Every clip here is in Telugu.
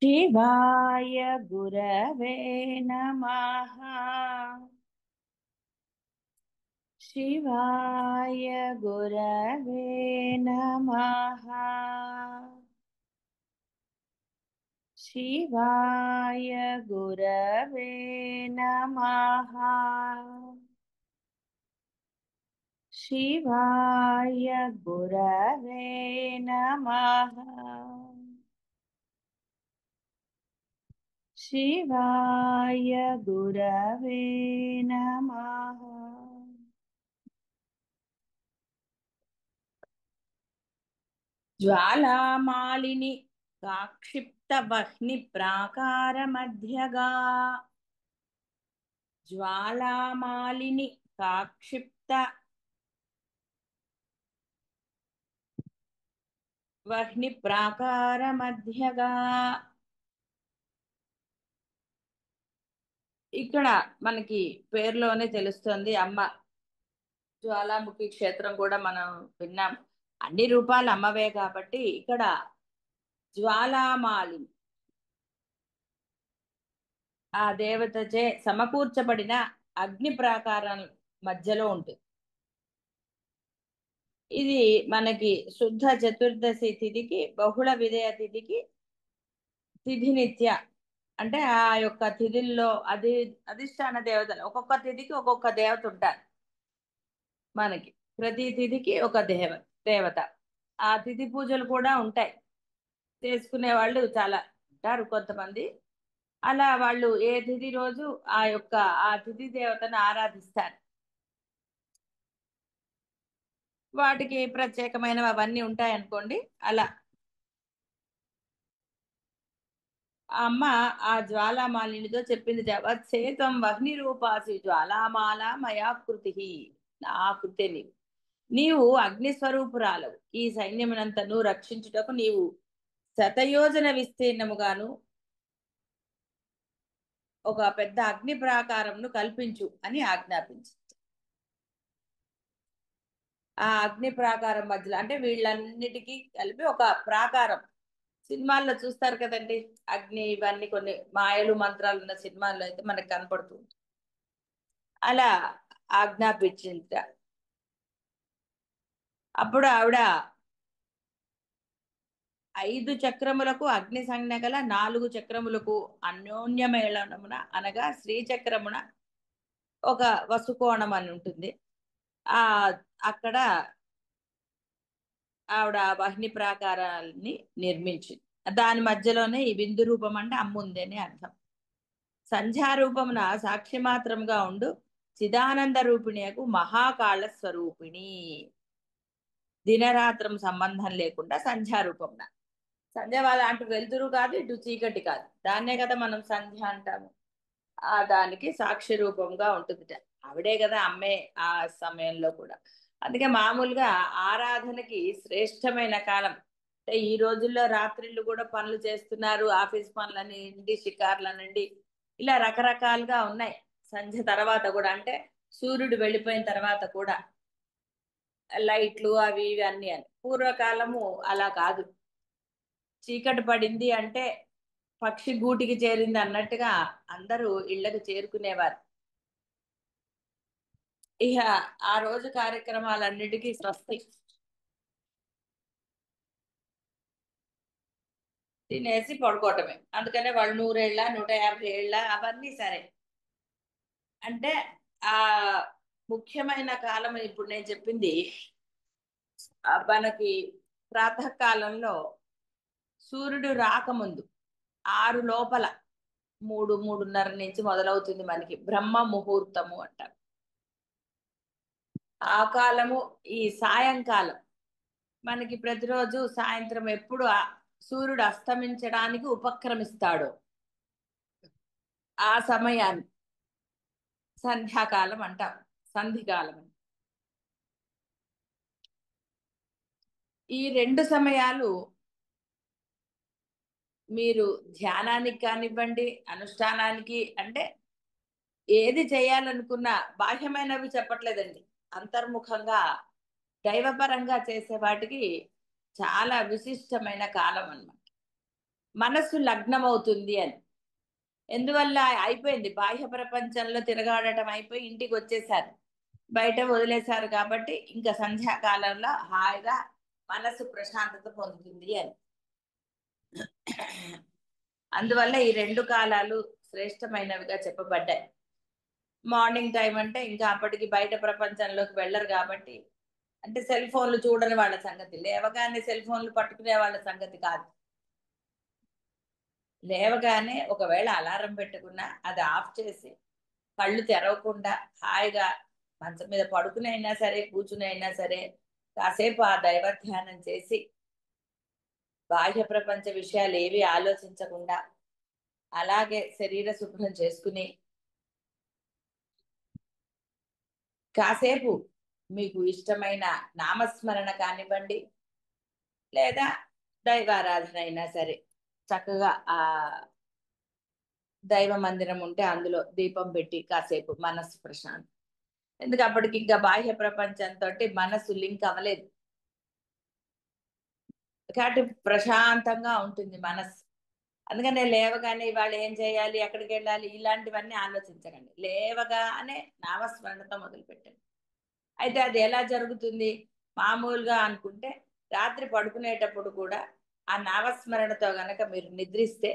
शिवाय गुरवे नमः। शिवाय गुरवे नमः। शिवाय गुरवे नमः। शिवाय गुरवे नमः। शिवाय गुरवे नमः। ज्वालामालिनि काक्षिप्तवह्निप्राकारमध्यगा। ज्वालामालिनि काक्षिप्त వహ్ని ప్రాకారమధ్యగా. ఇక్కడ మనకి పేరులోనే తెలుస్తుంది అమ్మ. జ్వాలాముఖి క్షేత్రం కూడా మనం విన్నాం. అన్ని రూపాలు అమ్మవే కాబట్టి ఇక్కడ జ్వాలామాలిని ఆ దేవతచే సమకూర్చబడిన అగ్ని ప్రాకారం మధ్యలో ఉంటుంది. ఇది మనకి శుద్ధ చతుర్దశి తిథికి, బహుళ విదయ తిథికి, తిథి నిత్య అంటే ఆ యొక్క తిథుల్లో అధిష్టాన దేవతలు ఒక్కొక్క తిథికి ఒక్కొక్క దేవత ఉంటారు. మనకి ప్రతి తిథికి ఒక దేవత. ఆ తిథి పూజలు కూడా ఉంటాయి. చేసుకునే వాళ్ళు చాలా ఉంటారు కొంతమంది. అలా వాళ్ళు ఏ తిథి రోజు ఆ తిథి దేవతను ఆరాధిస్తారు. వాటికి ప్రత్యేకమైనవి అవన్నీ ఉంటాయనుకోండి. అలా ఆ అమ్మ ఆ జ్వాలామాలినితో చెప్పింది, వత్సేతం వహ్ని రూపాసి జ్వాలామాల మయాకృతి, నా కృతే నీవు అగ్నిస్వరూపురాలవు. ఈ సైన్యమునంతను రక్షించుటకు నీవు శతయోజన విస్తీర్ణముగాను ఒక పెద్ద అగ్ని ప్రాకారంను కల్పించు అని ఆజ్ఞాపించింది. ఆ అగ్ని ప్రాకారం మధ్యలో అంటే వీళ్ళన్నిటికీ కలిపి ఒక ప్రాకారం. సినిమాల్లో చూస్తారు కదండి, అగ్ని ఇవన్నీ కొన్ని మాయలు మంత్రాలు ఉన్న సినిమాల్లో అయితే మనకు కనపడుతుంది. అలా ఆజ్ఞాపించింది. అప్పుడు ఆవిడ 5 చక్రములకు అగ్ని సంజ్ఞ గల 4 చక్రములకు అన్యోన్యమేళనమున అనగా శ్రీచక్రమున ఒక వసుకోణం అని ఉంటుంది. ఆ అక్కడ ఆవిడ వహ్ని ప్రాకారాన్ని నిర్మించింది. దాని మధ్యలోనే ఈ బిందు రూపం అంటే అమ్ముంది అని అర్థం. సంధ్యారూపమున సాక్షి మాత్రముగా ఉండు చిదానంద రూపిణియకు మహాకాళ స్వరూపిణి. దినరాత్రం సంబంధం లేకుండా సంధ్యారూపమున, సంధ్య వాళ్ళ అటు వెలుతురు కాదు, ఇటు చీకటి కాదు, దాన్నే కదా మనం సంధ్య అంటాము. ఆ దానికి సాక్షి రూపంగా ఉంటుందిట. ఆవిడే కదా అమ్మే ఆ సమయంలో కూడా. అందుకే మామూలుగా ఆరాధనకి శ్రేష్టమైన కాలం అంటే ఈ రోజుల్లో రాత్రిళ్ళు కూడా పనులు చేస్తున్నారు, ఆఫీస్ పనులనండి, షికార్లనండి, ఇలా రకరకాలుగా ఉన్నాయి. సంధ్య తర్వాత కూడా అంటే సూర్యుడు వెళ్ళిపోయిన తర్వాత కూడా లైట్లు అవి ఇవి అన్ని అని. పూర్వకాలము అలా కాదు. చీకటి పడింది అంటే పక్షి గూటికి చేరింది అన్నట్టుగా అందరూ ఇళ్లకు చేరుకునేవారు. ఇక ఆ రోజు కార్యక్రమాలన్నిటికీ స్వస్తి. తినేసి పడుకోవటమే. అందుకనే వాళ్ళు 100 ఏళ్ళ 150 ఏళ్ళ అవన్నీ సరే. అంటే ఆ ముఖ్యమైన కాలం ఇప్పుడు నేను చెప్పింది మనకి ప్రాతకాలంలో సూర్యుడు రాకముందు 6 లోపల 3, 3:30 నుంచి మొదలవుతుంది మనకి బ్రహ్మ ముహూర్తము అంటారు. ఆ కాలము ఈ సాయంకాలం మనకి ప్రతిరోజు సాయంత్రం ఎప్పుడు సూర్యుడు అస్తమించడానికి ఉపక్రమిస్తాడో ఆ సమయాన్ని సంధ్యాకాలం అంటాం, సంధికాలం అని. ఈ 2 సమయాలు మీరు ధ్యానానికి కానివ్వండి, అనుష్ఠానానికి అంటే ఏది చేయాలనుకున్నా బాహ్యమైనవి చెప్పట్లేదండి, అంతర్ముఖంగా దైవపరంగా చేసే వాటికి చాలా విశిష్టమైన కాలం అన్నమాట. మనస్సు లగ్నమవుతుంది అని. ఎందువల్ల అయిపోయింది, బాహ్య ప్రపంచంలో తిరగాడటం అయిపోయి ఇంటికి వచ్చేసారు, బయట వదిలేశారు కాబట్టి ఇంకా సంధ్యాకాలంలో హాయిగా మనస్సు ప్రశాంతత పొందుతుంది అని. అందువల్ల ఈ రెండు కాలాలు శ్రేష్టమైనవిగా చెప్పబడ్డాయి. మార్నింగ్ టైం అంటే ఇంకా అప్పటికి బయట ప్రపంచంలోకి వెళ్ళరు కాబట్టి, అంటే సెల్ ఫోన్లు చూడని వాళ్ళ సంగతి, లేవగానే సెల్ ఫోన్లు పట్టుకునే వాళ్ళ సంగతి కాదు. లేవగానే ఒకవేళ అలారం పెట్టుకున్నా అది ఆఫ్ చేసి కళ్ళు తెరవకుండా హాయిగా మంచం మీద పడుకుని అయినా సరే, కూర్చుని అయినా సరే, కాసేపు ఆ దైవ ధ్యానం చేసి బాహ్య ప్రపంచ విషయాలు ఏవి ఆలోచించకుండా అలాగే శరీర శుభ్రం చేసుకుని కాసేపు మీకు ఇష్టమైన నామస్మరణ కానివ్వండి, లేదా దైవారాధన అయినా సరే, చక్కగా ఆ దైవ మందిరం ఉంటే అందులో దీపం పెట్టి కాసేపు మనస్సు ప్రశాంతం. ఎందుకు అప్పటికి ఇంకా బాహ్య ప్రపంచంతో మనస్సు లింక్ అవ్వలేదు కాబట్టి ప్రశాంతంగా ఉంటుంది మనస్సు. అందుకనే లేవగానే ఇవాళ ఏం చేయాలి, ఎక్కడికి వెళ్ళాలి, ఇలాంటివన్నీ ఆలోచించకండి. లేవగానే నామస్మరణతో మొదలు పెట్టండి. అయితే అది ఎలా జరుగుతుంది, మామూలుగా అనుకుంటే రాత్రి పడుకునేటప్పుడు కూడా ఆ నామస్మరణతో గనక మీరు నిద్రిస్తే,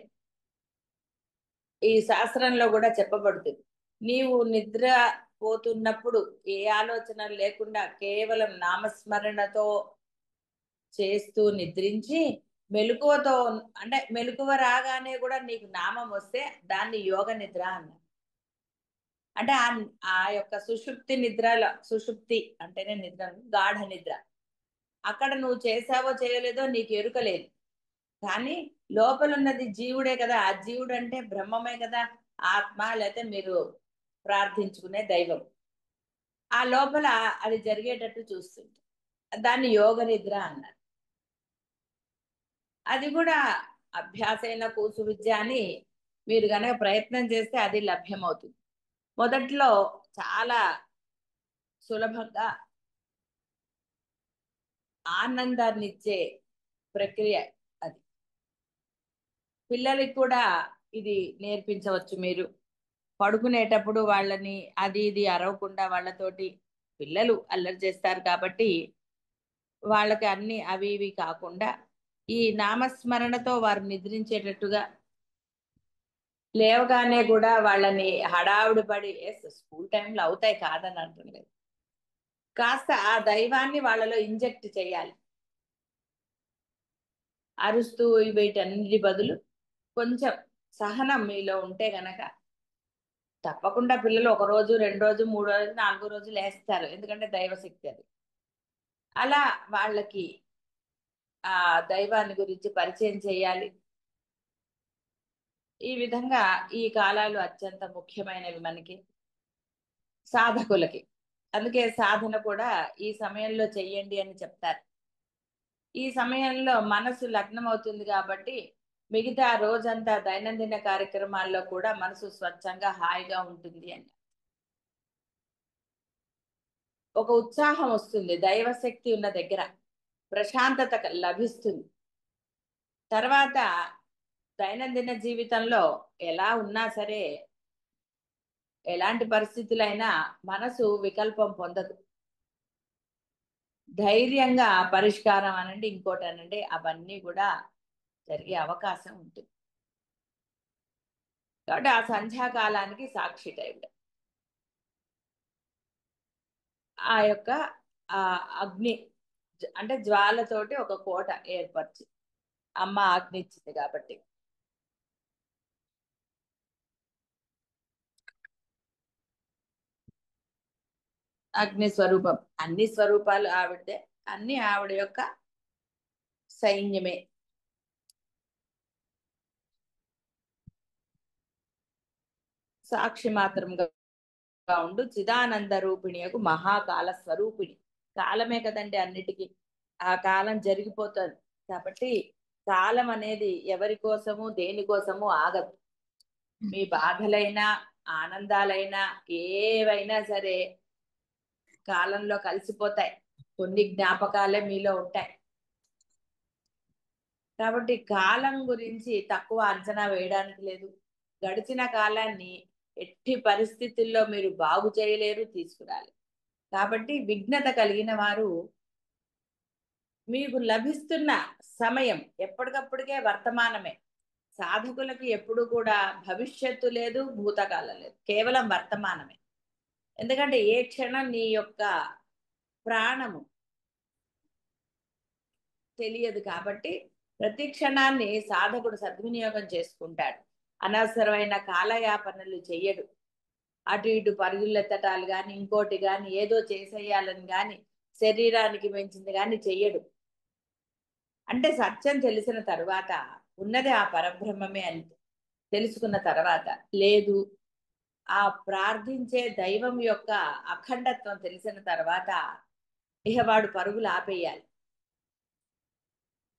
ఈ శాస్త్రంలో కూడా చెప్పబడుతుంది, నీవు నిద్ర పోతున్నప్పుడు ఏ ఆలోచన లేకుండా కేవలం నామస్మరణతో చేస్తూ నిద్రించి మెలకువతో, అంటే మెలకువ రాగానే కూడా నీకు నామం వస్తే దాన్ని యోగ నిద్ర అన్నారు. అంటే ఆ యొక్క సుషుప్తి నిద్రలో, సుషుప్తి అంటేనే నిద్ర, గాఢ నిద్ర, అక్కడ నువ్వు చేసావో చేయలేదో నీకు ఎరుకలేదు, కానీ లోపల ఉన్నది జీవుడే కదా, ఆ జీవుడు అంటే బ్రహ్మమే కదా, ఆత్మ, లేకపోతే మీరు ప్రార్థించుకునే దైవం. ఆ లోపల అది జరిగేటట్టు చూస్తుంది, దాన్ని యోగ నిద్ర అన్నారు. అది కూడా అభ్యాసైన కూసు విద్య అని మీరు గనక ప్రయత్నం చేస్తే అది లభ్యమవుతుంది. మొదట్లో చాలా సులభంగా ఆనందాన్ని ఇచ్చే ప్రక్రియ అది. పిల్లలకి కూడా ఇది నేర్పించవచ్చు మీరు. పడుకునేటప్పుడు వాళ్ళని అది ఇది అరవకుండా వాళ్ళతోటి, పిల్లలు అల్లరి చేస్తారు కాబట్టి వాళ్ళకి అన్ని అవి ఇవి కాకుండా ఈ నామస్మరణతో వారు నిద్రించేటట్టుగా, లేవగానే కూడా వాళ్ళని హడావుడి పడి, ఎస్ స్కూల్ టైంలో అవుతాయి కాదని అంటున్నారు, కాస్త ఆ దైవాన్ని వాళ్ళలో ఇంజెక్ట్ చేయాలి. అరుస్తూ వీటన్నిటి బదులు కొంచెం సహనం మీలో ఉంటే గనక తప్పకుండా పిల్లలు ఒక రోజు, రెండు రోజు, మూడు రోజు, నాలుగో రోజు లేస్తారు, ఎందుకంటే దైవశక్తి అది. అలా వాళ్ళకి ఆ దైవాన్ని గురించి పరిచయం చేయాలి. ఈ విధంగా ఈ కాలాలు అత్యంత ముఖ్యమైనవి మనకి సాధకులకి. అందుకే సాధన కూడా ఈ సమయంలో చెయ్యండి అని చెప్తారు. ఈ సమయంలో మనసు లగ్నం అవుతుంది కాబట్టి మిగతా రోజంతా దైనందిన కార్యక్రమాల్లో కూడా మనసు స్వచ్ఛంగా హాయిగా ఉంటుంది అని, ఒక ఉత్సాహం వస్తుంది, దైవశక్తి ఉన్న దగ్గర ప్రశాంతత లభిస్తుంది. తర్వాత దైనందిన జీవితంలో ఎలా ఉన్నా సరే, ఎలాంటి పరిస్థితులైనా మనసు వికల్పం పొందదు. ధైర్యంగా పరిష్కారం అనండి, ఇంకోటి అనండి, అవన్నీ కూడా జరిగే అవకాశం ఉంటుంది. కాబట్టి ఆ సంధ్యాకాలానికి సాక్షి టైం ఆ యొక్క ఆ అగ్ని, అంటే జ్వాలతోటి ఒక కోట ఏర్పరిచి అమ్మ ఆజ్ఞ ఇచ్చింది కాబట్టి. అగ్ని స్వరూపం, అన్ని స్వరూపాలు ఆవిడదే, అన్ని ఆవిడ యొక్క సైన్యమే. సాక్షి మాత్రంగా ఉండు చిదానంద రూపిణియకు మహాకాల స్వరూపిణి. కాలమే కదండి అన్నిటికీ, ఆ కాలం జరిగిపోతుంది కాబట్టి కాలం అనేది ఎవరి కోసము దేనికోసము ఆగదు. మీ బాధలైనా ఆనందాలైనా ఏవైనా సరే కాలంలో కలిసిపోతాయి, కొన్ని జ్ఞాపకాలే మీలో ఉంటాయి. కాబట్టి కాలం గురించి తక్కువ అంచనా వేయడానికి లేదు. గడిచిన కాలాన్ని ఎట్టి పరిస్థితుల్లో మీరు బాగు చేయలేరు, తీసుకురాలి. కాబట్టి విఘ్నత కలిగిన వారు మీకు లభిస్తున్న సమయం ఎప్పటికప్పుడికే వర్తమానమే. సాధకులకి ఎప్పుడు కూడా భవిష్యత్తు లేదు, భూతకాలం లేదు, కేవలం వర్తమానమే. ఎందుకంటే ఏ క్షణం నీ యొక్క ప్రాణము తెలియదు కాబట్టి ప్రతి క్షణాన్ని సాధకుడు సద్వినియోగం చేసుకుంటాడు. అనవసరమైన కాలయాపనలు చెయ్యడు. అటు ఇటు పరుగులెత్తటాలు కానీ ఇంకోటి కానీ ఏదో చేసేయాలని కానీ శరీరానికి మించింది కానీ చెయ్యడు. అంటే సత్యం తెలిసిన తరువాత ఉన్నది ఆ పరబ్రహ్మమే అని తెలుసుకున్న తర్వాత లేదు, ఆ ప్రార్థించే దైవం యొక్క అఖండత్వం తెలిసిన తర్వాత ఇహ వాడు పరుగులు ఆపేయాలి.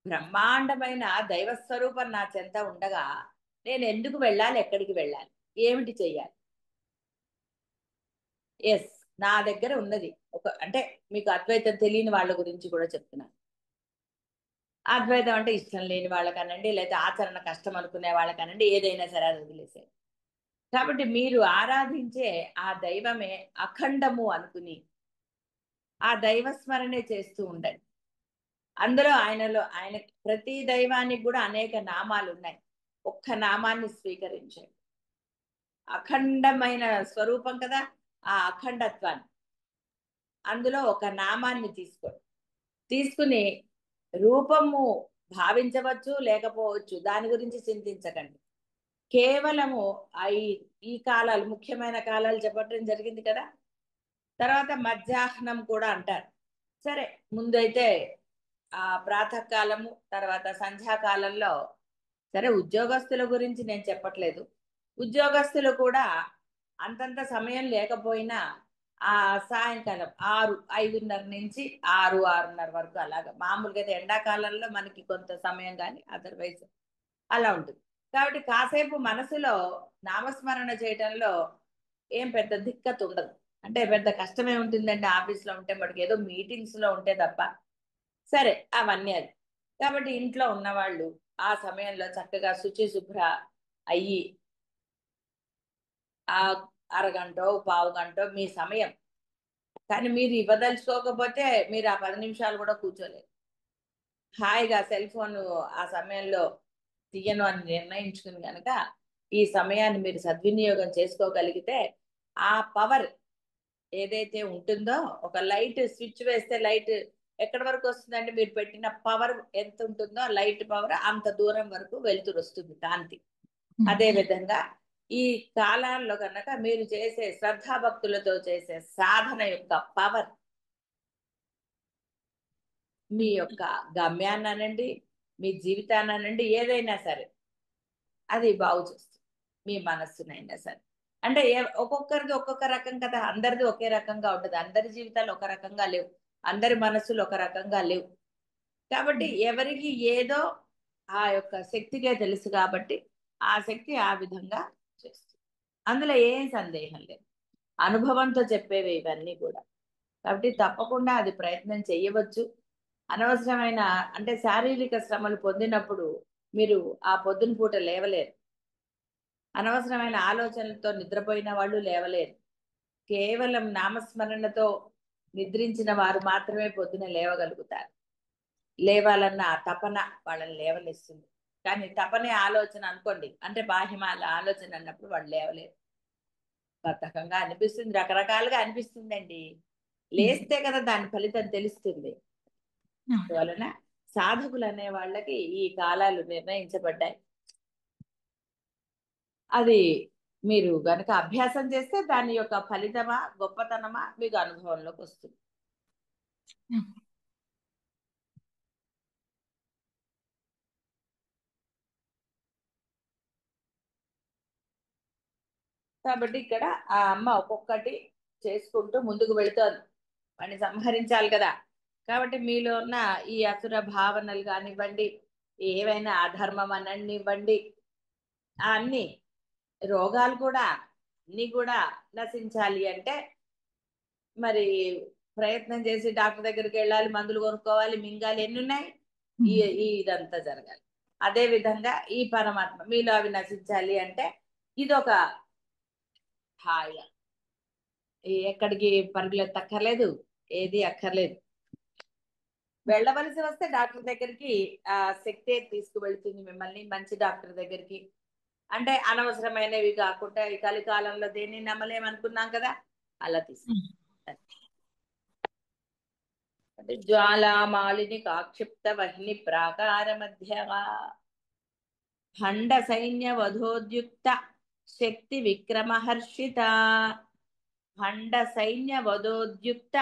బ్రహ్మాండమైన దైవస్వరూపం నా చెంత ఉండగా నేను ఎందుకు వెళ్ళాలి, ఎక్కడికి వెళ్ళాలి, ఏమిటి చెయ్యాలి? ఎస్, నా దగ్గర ఉన్నది ఒక, అంటే మీకు అద్వైతం తెలియని వాళ్ళ గురించి కూడా చెప్తున్నాను. అద్వైతం అంటే ఇష్టం లేని వాళ్ళకనండి, లేదా ఆచరణ కష్టం అనుకునే వాళ్ళకనండి, ఏదైనా సరే అది వదిలేసే. కాబట్టి మీరు ఆరాధించే ఆ దైవమే అఖండము అనుకుని ఆ దైవస్మరణే చేస్తూ ఉండండి. అందులో ఆయన ప్రతి దైవానికి కూడా అనేక నామాలు ఉన్నాయి. ఒక్క నామాన్ని స్వీకరించండి. అఖండమైన స్వరూపం కదా ఆ అఖండత్వాన్ని. అందులో ఒక నామాన్ని తీసుకుని రూపము భావించవచ్చు, లేకపోవచ్చు, దాని గురించి చింతించకండి. కేవలము ఈ ఈ కాలాలు ముఖ్యమైన కాలాలు చెప్పడం జరిగింది కదా. తర్వాత మధ్యాహ్నం కూడా అంటారు. సరే, ముందైతే ఆ ప్రాతకాలము, తర్వాత సంధ్యాకాలంలో, సరే ఉద్యోగస్తుల గురించి నేను చెప్పట్లేదు. ఉద్యోగస్తులు కూడా అంతంత సమయం లేకపోయినా ఆ సాయంకాలం 5:30 నుంచి 6:30 వరకు అలాగా. మామూలుగా అయితే ఎండాకాలంలో మనకి కొంత సమయం కానీ అదర్వైజ్ అలా ఉంటుంది. కాబట్టి కాసేపు మనసులో నామస్మరణ చేయటంలో ఏం పెద్ద దిక్కత్ ఉండదు. అంటే పెద్ద కష్టమే ఉంటుందండి ఆఫీస్లో ఉంటే, మనకి ఏదో మీటింగ్స్లో ఉంటే తప్ప. సరే, అవన్నీ అది. కాబట్టి ఇంట్లో ఉన్నవాళ్ళు ఆ సమయంలో చక్కగా శుచి శుభ్ర అయ్యి ఆ అరగంటో పావు గంటో మీ సమయం, కానీ మీరు ఇవ్వదలుచుకోకపోతే మీరు ఆ 10 నిమిషాలు కూడా కూర్చోలేరు. హాయిగా సెల్ ఫోన్ ఆ సమయంలో తీయను అని నిర్ణయించుకుని కనుక ఈ సమయాన్ని మీరు సద్వినియోగం చేసుకోగలిగితే ఆ పవర్ ఏదైతే ఉంటుందో, ఒక లైట్ స్విచ్ వేస్తే లైట్ ఎక్కడి వరకు వస్తుందంటే మీరు పెట్టిన పవర్ ఎంత ఉంటుందో లైట్ పవర్ అంత దూరం వరకు వెలుతురు వస్తుంది, కాంతి. అదే విధంగా ఈ కాలాల్లో కనుక మీరు చేసే శ్రద్ధాభక్తులతో చేసే సాధన యొక్క పవర్ మీ యొక్క గమ్యాన్ని అనండి, మీ జీవితాన్ని అనండి, ఏదైనా సరే అది బాగు చేస్తుంది. మీ మనస్సునైనా సరే. అంటే ఒక్కొక్కరిది ఒక్కొక్క రకం కదా, అందరిది ఒకే రకంగా ఉండదు. అందరి జీవితాలు ఒక రకంగా లేవు, అందరి మనస్సులు ఒక రకంగా లేవు. కాబట్టి ఎవరికి ఏదో ఆ యొక్క శక్తికే తెలుసు కాబట్టి ఆ శక్తి ఆ విధంగా చేస్తుంది. అందులో ఏం సందేహం లేదు. అనుభవంతో చెప్పేవి ఇవన్నీ కూడా. కాబట్టి తప్పకుండా అది ప్రయత్నం చేయవచ్చు. అనవసరమైన, అంటే శారీరక శ్రమలు పొందినప్పుడు మీరు ఆ పొద్దున పూట లేవలేరు. అనవసరమైన ఆలోచనలతో నిద్రపోయిన వాళ్ళు లేవలేరు. కేవలం నామస్మరణతో నిద్రించిన వారు మాత్రమే పొద్దున లేవగలుగుతారు. లేవాలన్న ఆ తపన వాళ్ళని లేవనిస్తుంది. కానీ తపనే ఆలోచన అనుకోండి, అంటే బాహ్యమాల ఆలోచన అన్నప్పుడు వాళ్ళు లేవలేరు. బద్ధకంగా అనిపిస్తుంది, రకరకాలుగా అనిపిస్తుందండి. లేస్తే కదా దాని ఫలితం తెలుస్తుంది. అందువలన సాధకులు అనే వాళ్ళకి ఈ కాలాలు నిర్ణయించబడ్డాయి. అది మీరు గనక అభ్యాసం చేస్తే దాని యొక్క ఫలితమా గొప్పతనమా మీకు అనుభవంలోకి వస్తుంది. కాబట్టి ఇక్కడ ఆ అమ్మ ఒక్కొక్కటి చేసుకుంటూ ముందుకు వెళుతోంది. వాడిని సంహరించాలి కదా. కాబట్టి మీలో ఉన్న ఈ అసుర భావనలు కానివ్వండి, ఏవైనా అధర్మం అననివ్వండి, అన్ని రోగాలు కూడా అన్ని కూడా నశించాలి అంటే మరి ప్రయత్నం చేసి డాక్టర్ దగ్గరికి వెళ్ళాలి, మందులు కొనుక్కోవాలి, మింగాలి, ఎన్ని ఉన్నాయి, ఈ ఇదంతా జరగాలి. అదే విధంగా ఈ పరమాత్మ మీలో అవి నశించాలి అంటే ఇదొక హాయి. ఎక్కడికి పరుగులెత్తక్కర్లేదు, ఏది అక్కర్లేదు. వెళ్ళవలసి వస్తే డాక్టర్ దగ్గరికి ఆ శక్తి తీసుకువెళ్తుంది మిమ్మల్ని మంచి డాక్టర్ దగ్గరికి. అంటే అనవసరమైనవి కాకుండా ఈ కలికాలంలో దేన్ని నమ్మలేమనుకున్నాం కదా, అలా తీసుకు అంటే జ్వాలామాలిని కాక్షిప్త వహ్ని ప్రాకార మధ్యగా భండ సైన్య వధోద్యుక్త శక్తి విక్రమహర్షిత. భండ సైన్య వధోద్యుక్త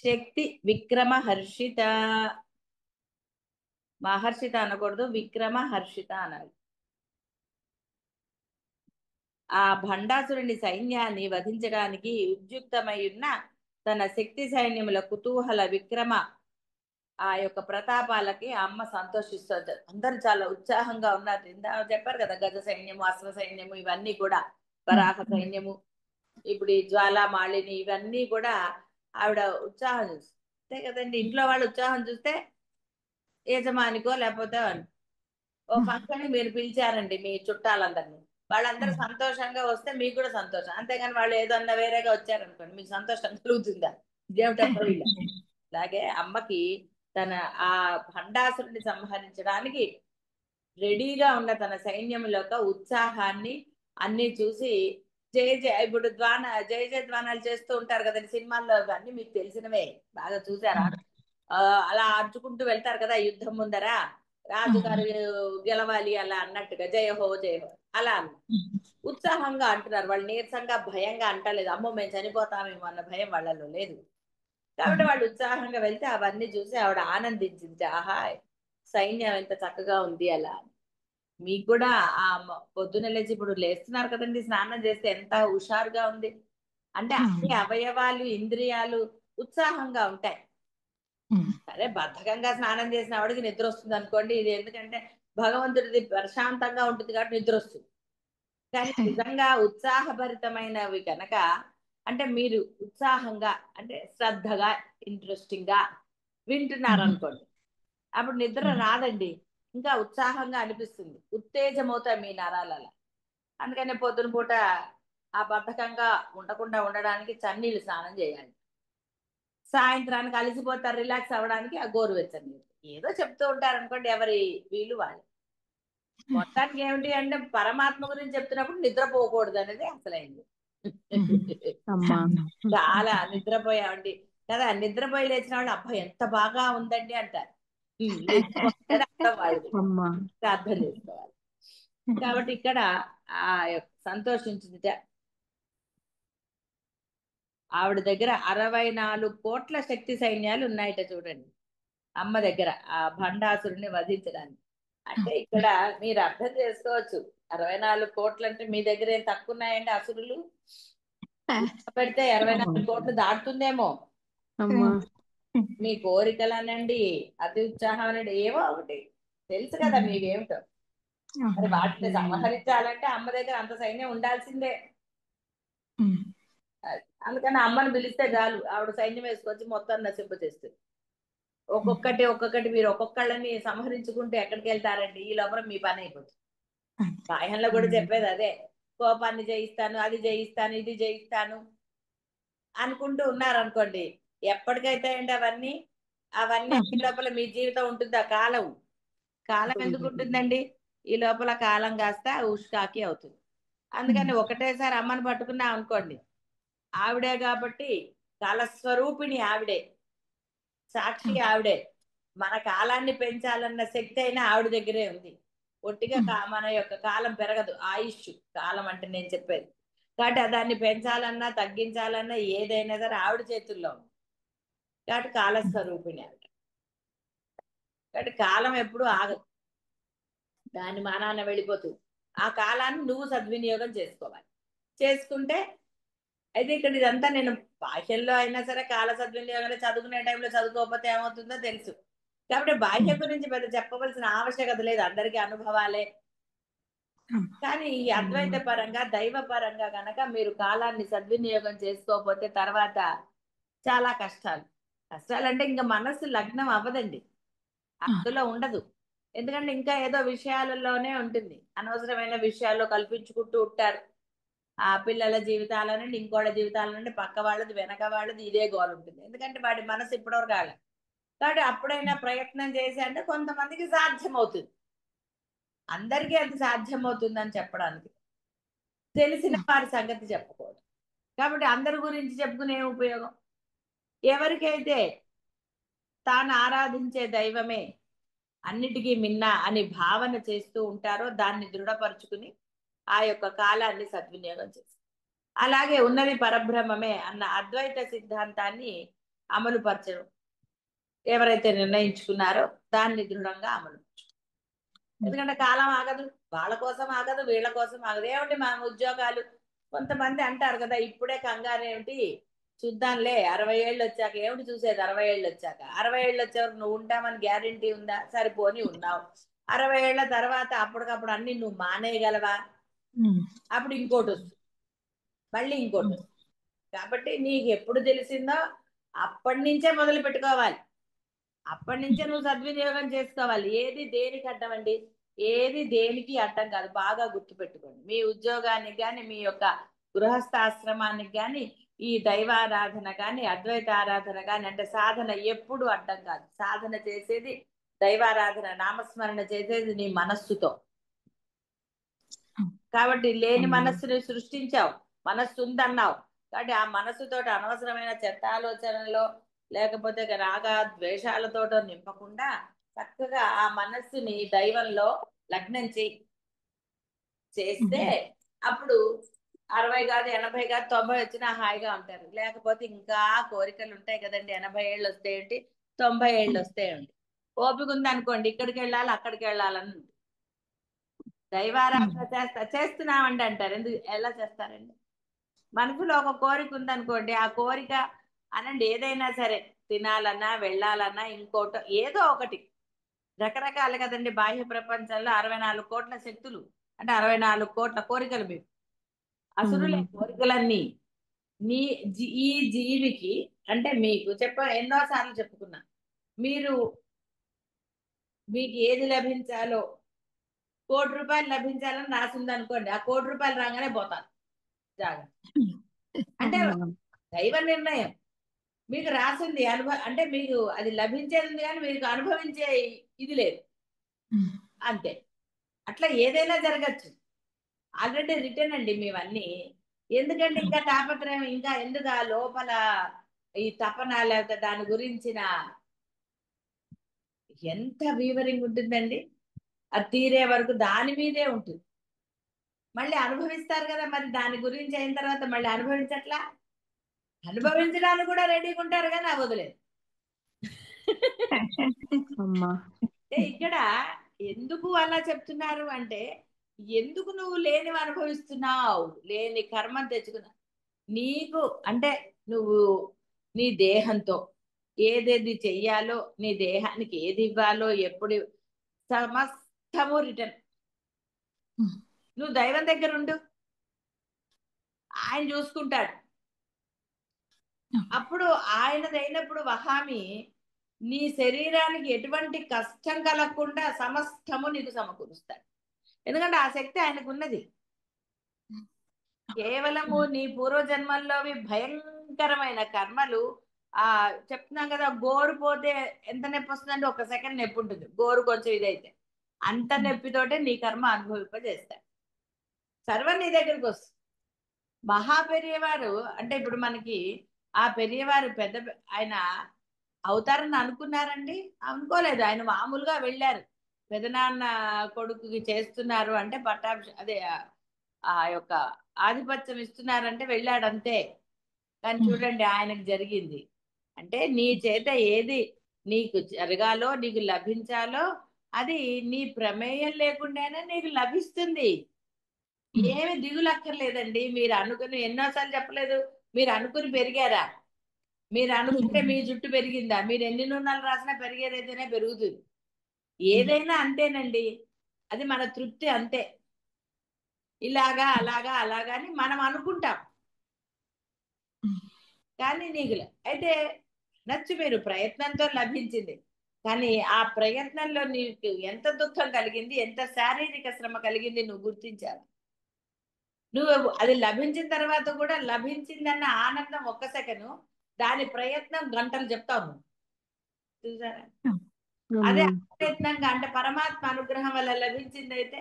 శక్తి విక్రమహర్షిత. మహర్షిత అనకూడదు, విక్రమహర్షిత అనాలి. ఆ భండాసురుని సైన్యాన్ని వధించడానికి ఉద్యుక్తమై ఉన్న తన శక్తి సైన్యముల కుతూహల విక్రమ ఆ యొక్క ప్రతాపాలకి ఆ అమ్మ సంతోషిస్తుంది. అందరూ చాలా ఉత్సాహంగా ఉన్నారు. చెప్పారు కదా, గజ సైన్యము, అశ్వ సైన్యము, ఇవన్నీ కూడా వరాహ సైన్యము, ఇప్పుడు ఈ జ్వాలామాళిని, ఇవన్నీ కూడా ఆవిడ ఉత్సాహం చూస్తుంది. అంతే కదండి, ఇంట్లో వాళ్ళు ఉత్సాహం చూస్తే యజమానికో లేకపోతే ఓ ఫంక్షన్ మీరు పిలిచారండి మీ చుట్టాలందరినీ, వాళ్ళందరూ సంతోషంగా వస్తే మీకు కూడా సంతోషం. అంతేగాని వాళ్ళు ఏదన్నా వేరేగా వచ్చారనుకోండి, మీకు సంతోషం కలుగుతుందా? ఇదేమిటప్పుడు వీళ్ళ. అలాగే అమ్మకి తన ఆ భండాసురుని సంహరించడానికి రెడీగా ఉన్న తన సైన్యంలో ఉత్సాహాన్ని అన్ని చూసి జయ జయ ఇప్పుడు జయ జయ ధ్వానాలు చేస్తూ ఉంటారు కదండి సినిమాల్లో, అన్ని మీకు తెలిసినవే, బాగా చూసారా? అలా అర్చుకుంటూ వెళ్తారు కదా యుద్ధం ముందర, రాజుగారు గెలవాలి అలా అన్నట్టుగా జయ హో జయ హో అలా అన్న ఉత్సాహంగా అంటున్నారు వాళ్ళు. నీరసంగా భయంగా అంటలేదు, అమ్మో మేము చనిపోతామేమో అన్న భయం వాళ్ళలో లేదు. కాబట్టి వాళ్ళు ఉత్సాహంగా వెళ్తే అవన్నీ చూసి ఆవిడ ఆనందించింది. ఆహా, సైన్యం ఎంత చక్కగా ఉంది అలా. మీకు కూడా ఆ పొద్దున లేచి ఇప్పుడు లేస్తున్నారు కదండి, స్నానం చేస్తే ఎంత హుషారుగా ఉంది. అంటే అన్ని అవయవాలు ఇంద్రియాలు ఉత్సాహంగా ఉంటాయి. సరే బద్ధకంగా స్నానం చేసిన ఆవిడకి నిద్ర వస్తుంది అనుకోండి, ఇది ఎందుకంటే భగవంతుడిది ప్రశాంతంగా ఉంటుంది కాబట్టి నిద్ర వస్తుంది. కానీ నిజంగా ఉత్సాహభరితమైనవి కనుక, అంటే మీరు ఉత్సాహంగా అంటే శ్రద్ధగా ఇంట్రెస్టింగ్ గా వింటున్నారు అనుకోండి, అప్పుడు నిద్ర రాదండి, ఇంకా ఉత్సాహంగా అనిపిస్తుంది, ఉత్తేజమవుతాయి మీ నరాలలో. అందుకనే పొద్దున పూట ఆ బద్ధకంగా ఉండకుండా ఉండడానికి చన్నీళ్ళు స్నానం చేయాలి. సాయంత్రానికి అలసిపోతారు, రిలాక్స్ అవ్వడానికి ఆ గోరువెచ్చని నీళ్ళు. ఏదో చెప్తూ ఉంటారు అనుకోండి, ఎవరి వీలు వాళ్ళు. మొత్తానికి ఏమిటి అంటే పరమాత్మ గురించి చెప్తున్నప్పుడు నిద్రపోకూడదు అనేది అసలైంది. చాలా నిద్రపోయామండి కదా, నిద్రపోయి లేచిన వాళ్ళు అబ్బా ఎంత బాగా ఉందండి అంటారు. నిద్రపోయారు అర్థం వాళ్ళది, అర్థం చేసుకోవాలి. కాబట్టి ఇక్కడ ఆ సంతోషించింది. ఆవిడ దగ్గర 64 కోట్ల శక్తి సైన్యాలు ఉన్నాయట చూడండి, అమ్మ దగ్గర ఆ భండాసురుని వధించడానికి. అంటే ఇక్కడ మీరు అర్థం చేసుకోవచ్చు, 64 కోట్లు అంటే మీ దగ్గర ఏం తక్కువ ఉన్నాయండి అసురులు? పెడితే 24 కోట్లు దాటుతుందేమో. మీ కోరికలు అనండి, అతి ఉత్సాహం అనండి, ఏవో ఒకటి తెలుసు కదా మీవేమిటో. మరి వాటిని సంహరించాలంటే అమ్మ దగ్గర అంత సైన్యం ఉండాల్సిందే. అందుకని అమ్మని పిలిస్తే చాలు, ఆవిడ సైన్యం వేసుకొచ్చి మొత్తం నశింపజేస్తుంది. ఒక్కొక్కటి మీరు ఒక్కొక్కళ్ళని సంహరించుకుంటూ ఎక్కడికి వెళ్తారండి, ఈ లోపల మీ పని అయిపోతుంది. బాహ్యంలో కూడా చెప్పేది అదే, కోపాన్ని జయిస్తాను, అది జయిస్తాను, ఇది జయిస్తాను అనుకుంటూ ఉన్నారనుకోండి, ఎప్పటికైతే అండి అవన్నీ అవన్నీ ఈ లోపల మీ జీవితం ఉంటుంది. ఆ కాలం కాలం ఎందుకు ఉంటుందండి, ఈ లోపల కాలం కాస్త ఉష్కాకి అవుతుంది. అందుకని ఒకటేసారి అమ్మని పట్టుకున్నా అనుకోండి, ఆవిడే కాబట్టి కాలస్వరూపిణి ఆవిడే, సాక్షి ఆవిడే. మన కాలాన్ని పెంచాలన్న శక్తి అయినా ఆవిడ దగ్గరే ఉంది. ఒట్టిగా మన యొక్క కాలం పెరగదు, ఆయుష్ కాలం అంటే నేను చెప్పేది. కాబట్టి దాన్ని పెంచాలన్నా తగ్గించాలన్నా ఏదైనా సరే ఆవిడ చేతుల్లో ఉంది. కాబట్టి కాలస్వరూపిణి ఆవిడ. కాబట్టి కాలం ఎప్పుడు ఆగదు, దాని మానాన వెళ్ళిపోతుంది. ఆ కాలాన్ని నువ్వు సద్వినియోగం చేసుకోవాలి. చేసుకుంటే అయితే ఇక్కడ ఇదంతా నేను బాహ్యంలో అయినా సరే కాల సద్వినియోగం, చదువుకునే టైంలో చదువుకోకపోతే ఏమవుతుందో తెలుసు. కాబట్టి బాహ్య గురించి పెద్ద చెప్పవలసిన ఆవశ్యకత లేదు, అందరికీ అనుభవాలే. కానీ ఈ అద్వైత పరంగా దైవ పరంగా గనక మీరు కాలాన్ని సద్వినియోగం చేసుకోకపోతే తర్వాత చాలా కష్టాలు. కష్టాలంటే ఇంకా మనస్సు లగ్నం అవ్వదండి, అందులో ఉండదు. ఎందుకంటే ఇంకా ఏదో విషయాలలోనే ఉంటుంది, అనవసరమైన విషయాల్లో కల్పించుకుంటూ ఉంటారు. ఆ పిల్లల జీవితాల నుండి ఇంకోళ్ళ జీవితాల నుండి పక్క వాళ్ళది వెనక వాళ్ళది ఇదే గోల ఉంటుంది. ఎందుకంటే వాడి మనసు ఇప్పటివరకు కాలే. కాబట్టి అప్పుడైనా ప్రయత్నం చేసి అంటే కొంతమందికి సాధ్యమవుతుంది. అందరికీ అది సాధ్యమవుతుందని చెప్పడానికి తెలిసిన వారి సంగతి చెప్పకూడదు. కాబట్టి అందరి గురించి చెప్పుకునే ఉపయోగం. ఎవరికైతే తాను ఆరాధించే దైవమే అన్నిటికీ మిన్న అని భావన చేస్తూ ఉంటారో దాన్ని దృఢపరుచుకుని ఆ యొక్క కాలాన్ని సద్వినియోగం చేస్తారు. అలాగే ఉన్నది పరబ్రహ్మమే అన్న అద్వైత సిద్ధాంతాన్ని అమలు పరచడం ఎవరైతే నిర్ణయించుకున్నారో దాన్ని దృఢంగా అమలు పరచడం. ఎందుకంటే కాలం ఆగదు, వాళ్ళ కోసం ఆగదు, వీళ్ళ కోసం ఆగదు. ఏమిటి మన ఉద్యోగాలు, కొంతమంది అంటారు కదా ఇప్పుడే కంగారు ఏమిటి, చూద్దాంలే 60 ఏళ్ళు వచ్చాక. ఏమిటి చూసేది 60 ఏళ్ళు వచ్చాక? 60 ఏళ్ళు వచ్చేవరకు నువ్వు ఉంటామని గ్యారంటీ ఉందా? సరిపోని ఉన్నావు. 60 ఏళ్ల తర్వాత అప్పటికప్పుడు అన్ని నువ్వు మానేయగలవా? అప్పుడు ఇంకోటి వస్తుంది, మళ్ళీ ఇంకోటి వస్తుంది. కాబట్టి నీకు ఎప్పుడు తెలిసిందో అప్పటి నుంచే మొదలు పెట్టుకోవాలి. అప్పటి నుంచే నువ్వు సద్వినియోగం చేసుకోవాలి. ఏది దేనికి అడ్డం అండి? ఏది దేనికి అడ్డం కాదు. బాగా గుర్తుపెట్టుకోండి. మీ ఉద్యోగానికి కానీ, మీ యొక్క గృహస్థాశ్రమానికి కానీ, ఈ దైవారాధన కానీ, అద్వైత ఆరాధన కానీ, అంటే సాధన ఎప్పుడు అడ్డం కాదు. సాధన చేసేది, దైవారాధన నామస్మరణ చేసేది నీ మనస్సుతో. కాబట్టి లేని మనస్సుని సృష్టించావు, మనస్సు ఉందన్నావు. కాబట్టి ఆ మనస్సుతోటి అనవసరమైన చెత్త ఆలోచనలో లేకపోతే రాగ ద్వేషాలతోటో నింపకుండా చక్కగా ఆ మనస్సుని దైవంలో లగ్నం చేస్తే అప్పుడు 60 కాదు, 80 కాదు, 90 వచ్చినా హాయిగా ఉంటారు. లేకపోతే ఇంకా కోరికలు ఉంటాయి కదండి. 80 ఏళ్ళు వస్తే ఏంటి, 90 ఏళ్ళు వస్తే ఏంటి, ఓపిక ఉందనుకోండి ఇక్కడికి వెళ్ళాలి అక్కడికి వెళ్ళాలని ఉంది. దైవారాధన చేస్తున్నామండి అంటారు. ఎందుకు, ఎలా చేస్తారండి? మనసులో ఒక కోరిక ఉందనుకోండి, ఆ కోరిక అనండి ఏదైనా సరే, తినాలన్నా వెళ్ళాలన్నా ఇంకోటో ఏదో ఒకటి, రకరకాలు కదండి. బాహ్య ప్రపంచంలో 64 కోట్ల శక్తులు, అంటే 64 కోట్ల కోరికలు. మీకు అసురులే కోరికలన్నీ. నీ ఈ జీవికి అంటే మీకు ఎన్నోసార్లు చెప్పుకున్నా, మీరు మీకు ఏది లభించాలో, ₹1,00,00,000 లభించాలని రాసింది అనుకోండి, ఆ ₹1,00,00,000 రాగానే పోతాను జాగ్రత్త. అంటే దైవ నిర్ణయం. మీకు రాసింది అంటే మీకు అది లభించేది ఉంది కానీ మీకు అనుభవించే ఇది లేదు, అంతే. అట్లా ఏదైనా జరగచ్చు. ఆల్రెడీ రిటర్న్ అండి మీవన్నీ. ఎందుకంటే ఇంకా తాపత్రయం, ఇంకా ఎందుకు ఆ లోపల ఈ తపన, లేకపోతే దాని గురించిన ఎంత వీవరింగ్ ఉంటుందండి. అది తీరే వరకు దాని మీదే ఉంటుంది. మళ్ళీ అనుభవిస్తారు కదా, మరి దాని గురించి అయిన తర్వాత మళ్ళీ అనుభవించట్లా. అనుభవించడానికి కూడా రెడీగా ఉంటారు కానీ ఆ వదిలేదు. అంటే ఇక్కడ ఎందుకు అలా చెప్తున్నారు అంటే, ఎందుకు నువ్వు లేనివి అనుభవిస్తున్నావు, లేని కర్మను తెచ్చుకున్నావు. నీకు అంటే నువ్వు నీ దేహంతో ఏదేది చెయ్యాలో, నీ దేహానికి ఏది ఇవ్వాలో, ఎప్పుడు సమస్తము రిటర్న్. నువ్వు దైవం దగ్గర ఉండు, ఆయన చూసుకుంటాడు. అప్పుడు ఆయనదైనప్పుడు వహామి నీ శరీరానికి ఎటువంటి కష్టం కలగకుండా సమస్తము నీకు సమకూరుస్తాడు. ఎందుకంటే ఆ శక్తి ఆయనకు ఉన్నది. కేవలము నీ పూర్వజన్మల్లోవి భయంకరమైన కర్మలు. ఆ చెప్తున్నాం కదా, గోరు పోతే ఎంత నొప్పి వస్తుందంటే 1 సెకండ్ నొప్పి ఉంటుంది. గోరు కొంచెం ఇదైతే అంత నొప్పితోటే నీ కర్మ అనుభవింపజేస్తాడు. సర్వం నీ దగ్గరికి వస్తుంది. మహా పెరియవారు అంటే ఇప్పుడు మనకి ఆ పెరియవారు ఆయన అవుతారని అనుకున్నారండి? అనుకోలేదు. ఆయన మామూలుగా వెళ్ళారు. పెదనాన్న కొడుకుకి చేస్తున్నారు అంటే అదే ఆ యొక్క ఆధిపత్యం ఇస్తున్నారంటే వెళ్ళాడు అంతే. కానీ చూడండి ఆయనకు జరిగింది. అంటే నీ చేత ఏది నీకు జరగాలో, నీకు లభించాలో అది నీ ప్రమేయం లేకుండానే నీకు లభిస్తుంది. ఏమి దిగులక్కర్లేదండి. మీరు అనుకుని ఎన్నోసార్లు చెప్పలేదు, మీరు అనుకుని పెరిగారా? మీరు అనుకుంటే మీ జుట్టు పెరిగిందా? మీరు ఎన్ని నూనెలు రాసినా పెరిగేదైతేనే పెరుగుతుంది. ఏదైనా అంతేనండి. అది మన తృప్తి అంతే. ఇలాగా అలాగా అలాగా అని మనం అనుకుంటాం. కానీ నీకు అయితే నచ్చు మీరు ప్రయత్నంతో లభించింది. కానీ ఆ ప్రయత్నంలో నీకు ఎంత దుఃఖం కలిగింది, ఎంత శారీరక శ్రమ కలిగింది నువ్వు గుర్తించావు. నువ్వు అది లభించిన తర్వాత కూడా లభించిందన్న ఆనందం ఒక్క సెకను, దాని ప్రయత్నం గంటలు చెప్తావు నువ్వు. చూసారా? అదే అమ్మా ప్రయత్నంగా అంటే పరమాత్మ అనుగ్రహం వల్ల లభించింది అయితే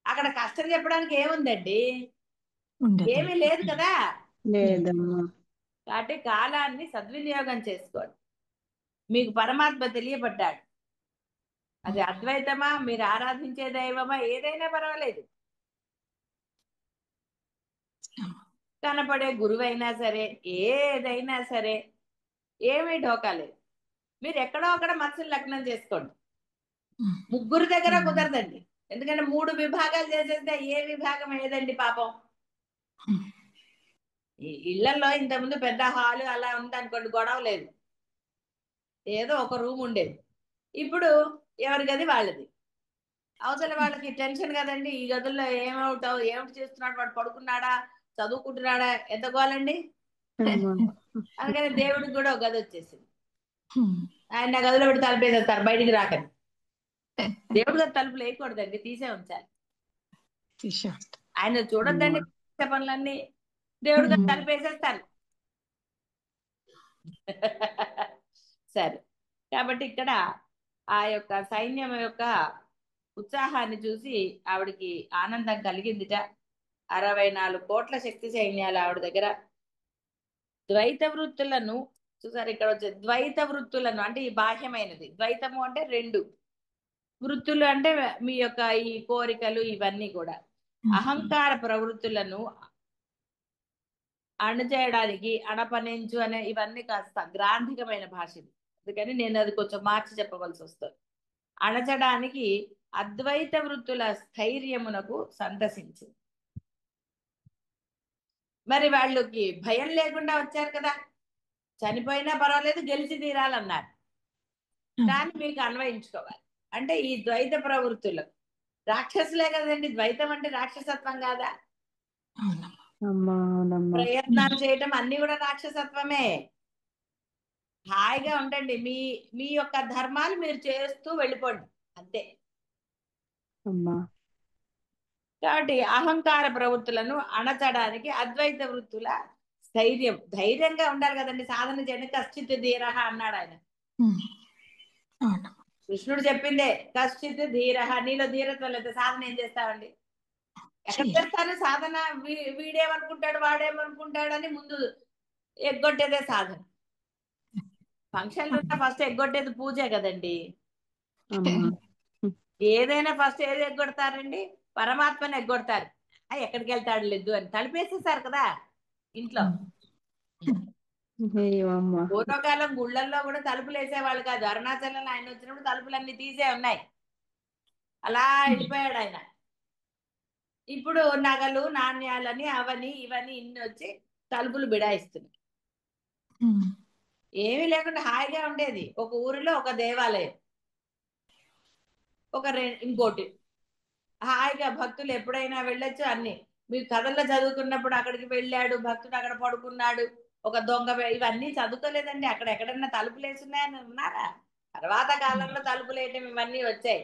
అక్కడ కష్టం చెప్పడానికి ఏముందండి? ఉండదు. ఏమీ లేదు కదా. లేదమ్మా. కాబట్టి కాలాన్ని సద్వినియోగం చేసుకోండి. మీకు పరమాత్మ తెలియబడ్డాడు. అది అద్వైతమా, మీరు ఆరాధించే దైవమా, ఏదైనా పర్వాలేదు. కనపడే గురువైనా సరే, ఏదైనా సరే, ఏమీ ఢోకాలేదు. మీరు ఎక్కడో అక్కడ మనసుని లగ్నం చేసుకోండి. ముగ్గురు దగ్గర కుదరదండి. ఎందుకంటే 3 విభాగాలు చేసేస్తే ఏ విభాగం ఏదండి పాపం. ఈ ఇళ్లలో ఇంతకుముందు పెద్ద హాలు అలా ఉందనుకోండి, గొడవ లేదు, ఏదో ఒక రూమ్ ఉండేది. ఇప్పుడు ఎవరి గది వాళ్ళది. అవతల వాళ్ళకి టెన్షన్ కదండి, ఈ గదుల్లో ఏమవుతావు, ఏమిటి చేస్తున్నాడు, వాడు పడుకున్నాడా, చదువుకుంటున్నాడా, ఎంత గోలండి. అందుకని దేవుడికి కూడా ఒక గది వచ్చేసింది. ఆయన నా గదిలో పెట్టి తలుపేసేస్తారు, బయటికి రాకని. దేవుడి గది తలుపులు వేయకూడదండి, తీసే ఉంచాలి. ఆయన చూడొద్దండి పనులన్నీ, దేవుడి గది తలుపేసేస్తారు. సరే, కాబట్టి ఇక్కడ ఆ యొక్క సైన్యం యొక్క ఉత్సాహాన్ని చూసి ఆవిడికి ఆనందం కలిగిందిట. 64 కోట్ల శక్తి సైన్యాలు ఆవిడ దగ్గర. ద్వైత వృత్తులను చూసారు, ఇక్కడ వచ్చే ద్వైత వృత్తులను అంటే ఈ బాహ్యమైనది, ద్వైతము అంటే 2, వృత్తులు అంటే మీ యొక్క ఈ కోరికలు ఇవన్నీ కూడా అహంకార ప్రవృత్తులను అణచేయడానికి, అణపనించు అనే ఇవన్నీ కాస్త గ్రాంధికమైన భాష ఇది, అందుకని నేను అది కొంచెం మార్చి చెప్పవలసి వస్తుంది. అణచడానికి అద్వైత వృత్తుల స్థైర్యమునకు సంతసించింది. మరి వాళ్ళకి భయం లేకుండా వచ్చారు కదా, చనిపోయినా పర్వాలేదు గెలిచి తీరాలన్నారు. దాన్ని మీకు అన్వయించుకోవాలి. అంటే ఈ ద్వైత ప్రవృత్తులు రాక్షసులే కదండి, ద్వైతం అంటే రాక్షసత్వం కాదా? ప్రయత్నాలు చేయటం అన్ని కూడా రాక్షసత్వమే. హాయిగా ఉండండి, మీ మీ యొక్క ధర్మాలు మీరు చేస్తూ వెళ్ళిపోండి, అంతే. కాబట్టి అహంకార ప్రవృత్తులను అణచడానికి అద్వైత వృత్తుల ధైర్యంగా ఉండాలి కదండి. సాధన చేయడానికి కశ్చిత్ ధీరహ అన్నాడు ఆయన. కృష్ణుడు చెప్పిందే కశ్చిత్ ధీరహ. నీలో ధీరత్వం లేదు, సాధన ఏం చేస్తావండి? ఎక్కడ చేస్తాను సాధన? వీడేమనుకుంటాడు, వాడేమనుకుంటాడు అని ముందు ఎగ్గొట్టేదే సాధన. ఫంక్షన్లు ఫస్ట్ ఎగ్గొట్టేది పూజే కదండి. ఏదైనా ఫస్ట్ ఏది ఎగ్గొడతారండి? పరమాత్మని ఎగ్గొడతారు. ఎక్కడికి వెళ్తాడు లేదు అని తలిపేసేసారు కదా ఇంట్లో. పూర్వకాలం గుళ్ళల్లో కూడా తలుపులు వేసేవాళ్ళు కాదు. అరుణాచలంలో ఆయన వచ్చినప్పుడు తలుపులన్నీ తీసే ఉన్నాయి, అలా వెళ్ళిపోయాడు ఆయన. ఇప్పుడు నగలు నాణ్యాలని అవని ఇవన్నీ ఇన్ని వచ్చి తలుపులు బిడాయిస్తున్నాయి. ఏమీ లేకుండా హాయిగా ఉండేది. ఒక ఊరిలో ఒక దేవాలయం, ఇంకోటి హాయిగా భక్తులు ఎప్పుడైనా వెళ్ళొచ్చు. అన్ని మీరు కథల్లో చదువుకున్నప్పుడు అక్కడికి వెళ్ళాడు భక్తుడు, అక్కడ పడుకున్నాడు, ఒక దొంగ, ఇవన్నీ చదువుకోలేదండి. అక్కడ ఎక్కడన్నా తలుపులు వేసున్నాయని ఉన్నారా? తర్వాత కాలంలో తలుపులు వేయటం ఇవన్నీ వచ్చాయి.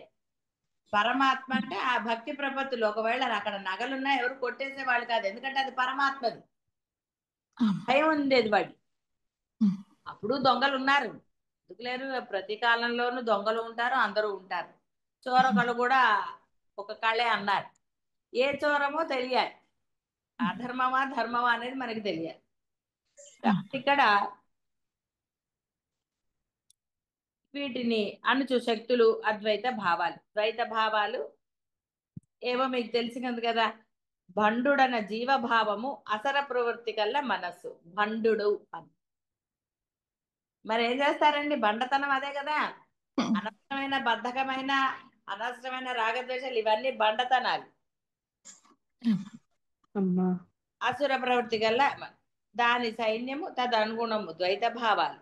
పరమాత్మ అంటే ఆ భక్తి ప్రపత్తులు. ఒకవేళ అక్కడ నగలున్నా ఎవరు కొట్టేసే వాళ్ళు కాదు, ఎందుకంటే అది పరమాత్మది. భయం ఉండేది వాడి. అప్పుడు దొంగలు ఉన్నారు, ఎందుకు లేరు? ప్రతి కాలంలోనూ దొంగలు ఉంటారు, అందరూ ఉంటారు. చోరకలు కూడా ఒక కళే అన్నారు. ఏ చోరమో తెలియాలి, అధర్మమా ధర్మమా అనేది మనకి తెలియాలి. ఇక్కడ వీటిని అణుచు శక్తులు అద్వైత భావాలు. ద్వైత భావాలు ఏవో మీకు తెలిసినది కదా. భండుడన జీవభావము, అసర ప్రవృత్తి కల్లా మనస్సు. భండుడు అని మరి ఏం చేస్తారండి? బండతనం అదే కదా. అనవసరమైన బద్ధకమైన అనవసరమైన రాగద్వేషాలు ఇవన్నీ బండతనాలు. అసుర ప్రవృత్తి గల్ల దాని సైన్యము తదనుగుణము ద్వైత భావాలు.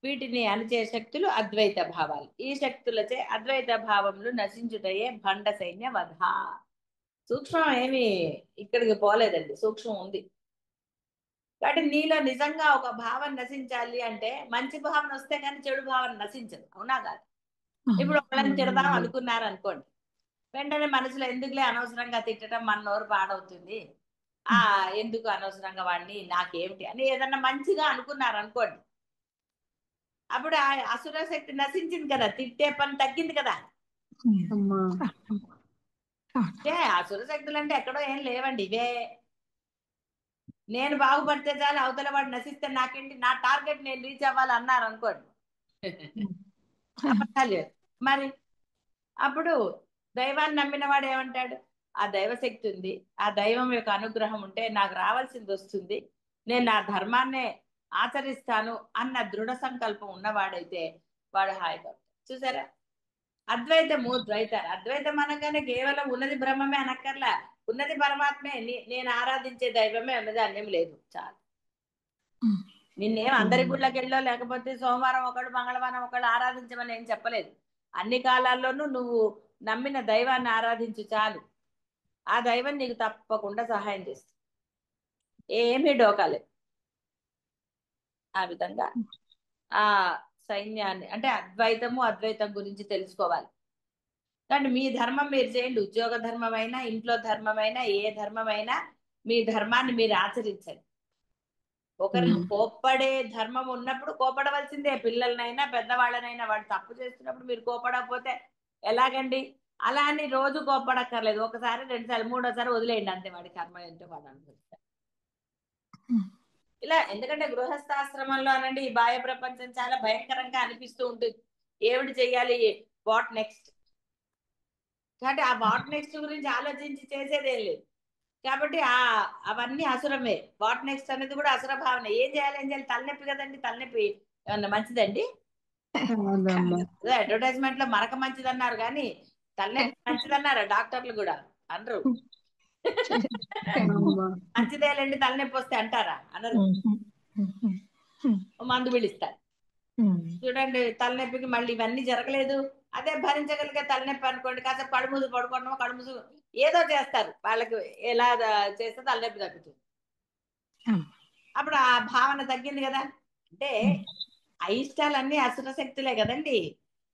వీటిని అణిచే శక్తులు అద్వైత భావాలు. ఈ శక్తులచే అద్వైత భావములు నశించుటయే భండ సైన్య వధ. సూక్ష్మం ఏమి ఇక్కడికి పోలేదండి, సూక్ష్మం ఉంది. కాబట్టి నీలో నిజంగా ఒక భావన నశించాలి అంటే మంచి భావన వస్తే కానీ చెడు భావన నశించదు, అవునా కాదు? ఇప్పుడు ఒకళ్ళని తిడదాం అనుకున్నారు అనుకోండి, వెంటనే మనసులో ఎందుకులే అనవసరంగా తిట్టడం, మన నోరు పాడవుతుంది, ఎందుకు అనవసరంగా వాడిని, నాకేమిటి అని ఏదన్నా మంచిగా అనుకున్నారు అనుకోండి, అప్పుడు ఆ అసుర శక్తి నశించింది కదా, తిట్టే పని తగ్గింది కదా. అమ్మా అసుర శక్తులు అంటే ఎక్కడో ఏం లేవండి, ఇవే. నేను బాగుపడితే చాలు, అవతల వాడు నశిస్తే నాకేంటి, నా టార్గెట్ నేను రీచ్ అవ్వాలి అన్నారు అనుకోండి, అబద్ధాలు. మరి అప్పుడు దైవాన్ని నమ్మిన వాడు ఏమంటాడు, ఆ దైవశక్తి ఉంది, ఆ దైవం యొక్క అనుగ్రహం ఉంటే నాకు రావాల్సింది వస్తుంది, నేను నా ధర్మాన్నే ఆచరిస్తాను అన్న దృఢ సంకల్పం ఉన్నవాడైతే వాడు హాయిగా ఉంటాడు. చూసారా, అద్వైతము ద్వైతాలు. అద్వైతం అనగానే కేవలం ఉన్నది బ్రహ్మమే అనక్కర్లా, ఉన్నది పరమాత్మే, నేను ఆరాధించే దైవమే అన్నది అన్యం లేదు, చాలు. నిన్నేం అందరి గుళ్ళకి వెళ్ళో లేకపోతే సోమవారం ఒకడు మంగళవారం ఒకడు ఆరాధించమని ఏం చెప్పలేదు. అన్ని కాలాల్లోనూ నువ్వు నమ్మిన దైవాన్ని ఆరాధించు చాలు, ఆ దైవం నీకు తప్పకుండా సహాయం చేస్తుంది, ఏమీ డోకాలేదు. ఆ విధంగా ఆ సైన్యాన్ని అంటే అద్వైతము అద్వైతం గురించి తెలుసుకోవాలి. కానీ మీ ధర్మం మీరు చేయండి, ఉద్యోగ ధర్మమైనా ఇంట్లో ధర్మమైనా ఏ ధర్మమైనా మీ ధర్మాన్ని మీరు ఆచరించండి. ఒకరిని కోప్పడే ధర్మం ఉన్నప్పుడు కోపడవలసిందే, పిల్లలనైనా పెద్దవాళ్ళనైనా. వాడు తప్పు చేస్తున్నప్పుడు మీరు కోపడకపోతే ఎలాగండి? అలా అని రోజు కోపడక్కర్లేదు, ఒకసారి రెండుసార్లు మూడోసారి వదిలేయండి, అంతే, వాడి కర్మ ఏంటో వాడు అనుభవిస్తాడు. ఇలా ఎందుకంటే గృహస్థాశ్రమంలో అనండి ఈ బాహ్య ప్రపంచం చాలా భయంకరంగా అనిపిస్తూ ఉంటుంది, ఏమిటి చెయ్యాలి, వాట్ నెక్స్ట్. కాబట్టి ఆ వాట్ నెక్స్ట్ గురించి ఆలోచించి చేసేదేం లేదు. కాబట్టి అవన్నీ అసురమే. వాట్ నెక్స్ట్ అనేది కూడా అసుర భావన. ఏం చేయాలి, ఏం చేయాలి, తలనొప్పి కదండి, తలనొప్పి ఏమన్నా మంచిదండి? అడ్వర్టైజ్మెంట్ లో మరక మంచిది అన్నారు కానీ తలనొప్పి మంచిదన్నారా డాక్టర్లు కూడా? అనరు. మంచిదేలండి తలనొప్పి వస్తే అంటారా? అనరు. మందు పిలుస్తారు. చూడండి, తలనొప్పికి మళ్ళీ ఇవన్నీ జరగలేదు, అదే భరించగలిగే తలనొప్పి అనుకోండి, కాసేపు కడుముసు పడుకోవడం, కడుముసు ఏదో చేస్తారు, వాళ్ళకి ఎలా చేస్తే తలనొప్పి తగ్గుతుంది. అప్పుడు ఆ భావన తగ్గింది కదా. అంటే అయిష్టాలన్నీ అసుర శక్తులే కదండి,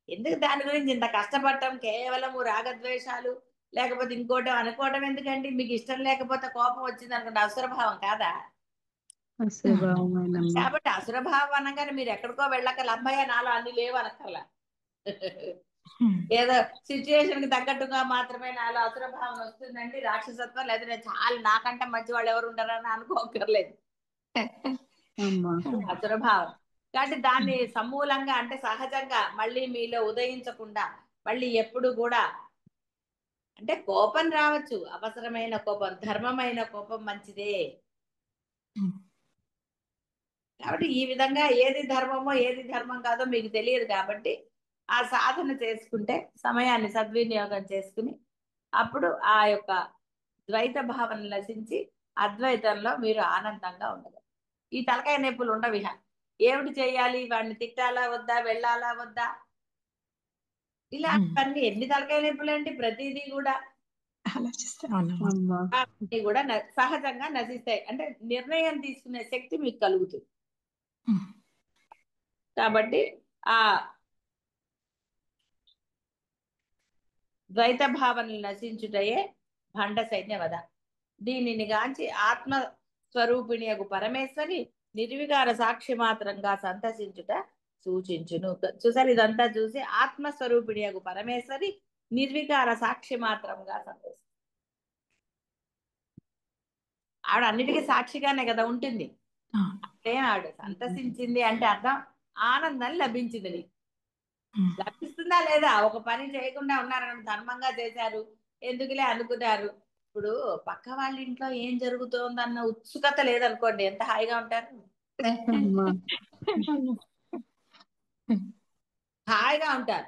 ఎందుకు దాని గురించి ఇంత కష్టపడటం? కేవలము రాగద్వేషాలు లేకపోతే ఇంకోటి అనుకోవడం ఎందుకండి? మీకు ఇష్టం లేకపోతే కోపం వచ్చింది అనుకోండి, అసురభావం కాదా? కాబట్టి అసురభావం అనగానే మీరు ఎక్కడికో వెళ్ళక్కర్ల, అమ్మాయి నాలో అన్ని లేవు అనక్కర్లా, ఏదో సిచ్యుయేషన్ కి తగ్గట్టుగా మాత్రమే నాలో అసురభావం వస్తుందండి, రాక్షసత్వం లేదా నేను చాలా నాకంటే మంచి వాళ్ళు ఎవరు ఉంటారని అనుకోకర్లేదు, అసురభావం. కాబట్టి దాన్ని సమూలంగా అంటే సహజంగా మళ్ళీ మీలో ఉదయించకుండా మళ్ళీ ఎప్పుడు కూడా, అంటే కోపం రావచ్చు, అవసరమైన కోపం, ధర్మమైన కోపం మంచిదే. కాబట్టి ఈ విధంగా ఏది ధర్మమో ఏది ధర్మం కాదో మీకు తెలియదు కాబట్టి ఆ సాధన చేసుకుంటే, సమయాన్ని సద్వినియోగం చేసుకుని అప్పుడు ఆ యొక్క ద్వైత భావన నశించి అద్వైతంలో మీరు ఆనందంగా ఉండగలరు. ఈ తలకాయ నొప్పులు ఉండవిహ, ఏమిటి చేయాలి, వాడిని తిట్టాలా వద్దా, వెళ్ళాలా వద్దా, ఇలాంటివన్నీ ఎన్ని తలకాయ నొప్పులు అండి, ప్రతిదీ కూడా అన్నీ కూడా సహజంగా నశిస్తాయి. అంటే నిర్ణయం తీసుకునే శక్తి మీకు కలుగుతుంది. కాబట్టి ఆ ద్వైత భావనలు నశించుటయే భండ సైన్యవధ. దీనిని గాంచి ఆత్మ స్వరూపిణియగు పరమేశ్వరి నిర్వికార సాక్షి మాత్రంగా సంతసించుట సూచించును. చూసారు, ఇదంతా చూసి ఆత్మస్వరూపిణియగు పరమేశ్వరి నిర్వికార సాక్షి మాత్రంగా సంతసిస్తుంది. ఆవిడ అన్నిటికీ సాక్షిగానే కదా ఉంటుంది. అంటే ఆవిడ సంతసించింది అంటే అర్థం ఆనందం లభించింది. నీకు లభిస్తుందా లేదా? ఒక పని చేయకుండా ఉన్నారని ధర్మంగా చేశారు, ఎందుకులే అనుకున్నారు. ఇప్పుడు పక్క వాళ్ళ ఇంట్లో ఏం జరుగుతోందన్న ఉత్సుకత లేదనుకోండి, ఎంత హాయిగా ఉంటారు, హాయిగా ఉంటారు.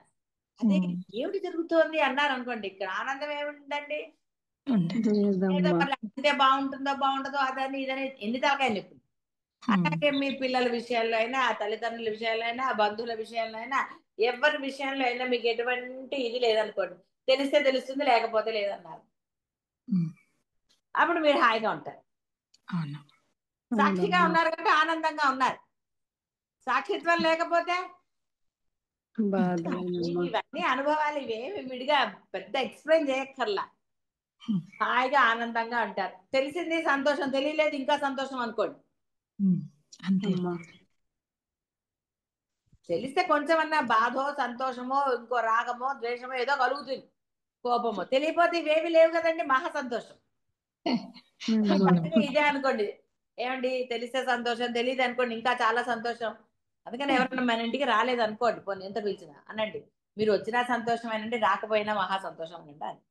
అదే ఏమిటి జరుగుతోంది అన్నారు అనుకోండి, ఇక్కడ ఆనందం ఏముందండి? ఏదో మళ్ళీ అంతే బాగుంటుందో బాగుంటుందో అదని ఇదని ఎన్ని తలకాయలు ఇప్పుడు. అలాగే మీ పిల్లల విషయాల్లో అయినా, ఆ తల్లిదండ్రుల విషయాల్లో అయినా, ఆ బంధువుల విషయాల్లో అయినా, ఎవరి విషయంలో అయినా మీకు ఎటువంటి ఇది లేదనుకోండి, తెలిస్తే తెలుస్తుంది, లేకపోతే లేదన్నారు, అప్పుడు మీరు హాయిగా ఉంటారు. సాక్షిగా అవునమ్మా. ఉన్నారు కాబట్టి ఆనందంగా ఉన్నారు. సాక్షిత్వం లేకపోతే మీకు బాధలేనమ్మా. ఇవన్నీ అనుభవాలు, ఇవేమి విడిగా పెద్ద ఎక్స్ప్లెయిన్ చేయక్కర్లా. హాయిగా ఆనందంగా ఉంటారు. తెలిసింది సంతోషం, తెలియలేదు ఇంకా సంతోషం అనుకోండి. అంతే. అమ్మా. తెలిస్తే కొంచెం అన్నా బాధో సంతోషమో ఇంకో రాగమో ద్వేషమో ఏదో కలుగుతుంది, కోపమో. తెలియపోతే ఇవేవి లేవు కదండి, మహా సంతోషం. అమ్మా. అందుకే ఇదే అనుకోండి, ఏమండి తెలిస్తే సంతోషం, తెలియదు అనుకోండి ఇంకా చాలా సంతోషం. అందుకని ఎవరైనా మన ఇంటికి రాలేదు అనుకోండి, పోనీ ఎంత పిలిచినా అనండి, మీరు వచ్చినా సంతోషమేనండి, రాకపోయినా మహా సంతోషం అనండి అని.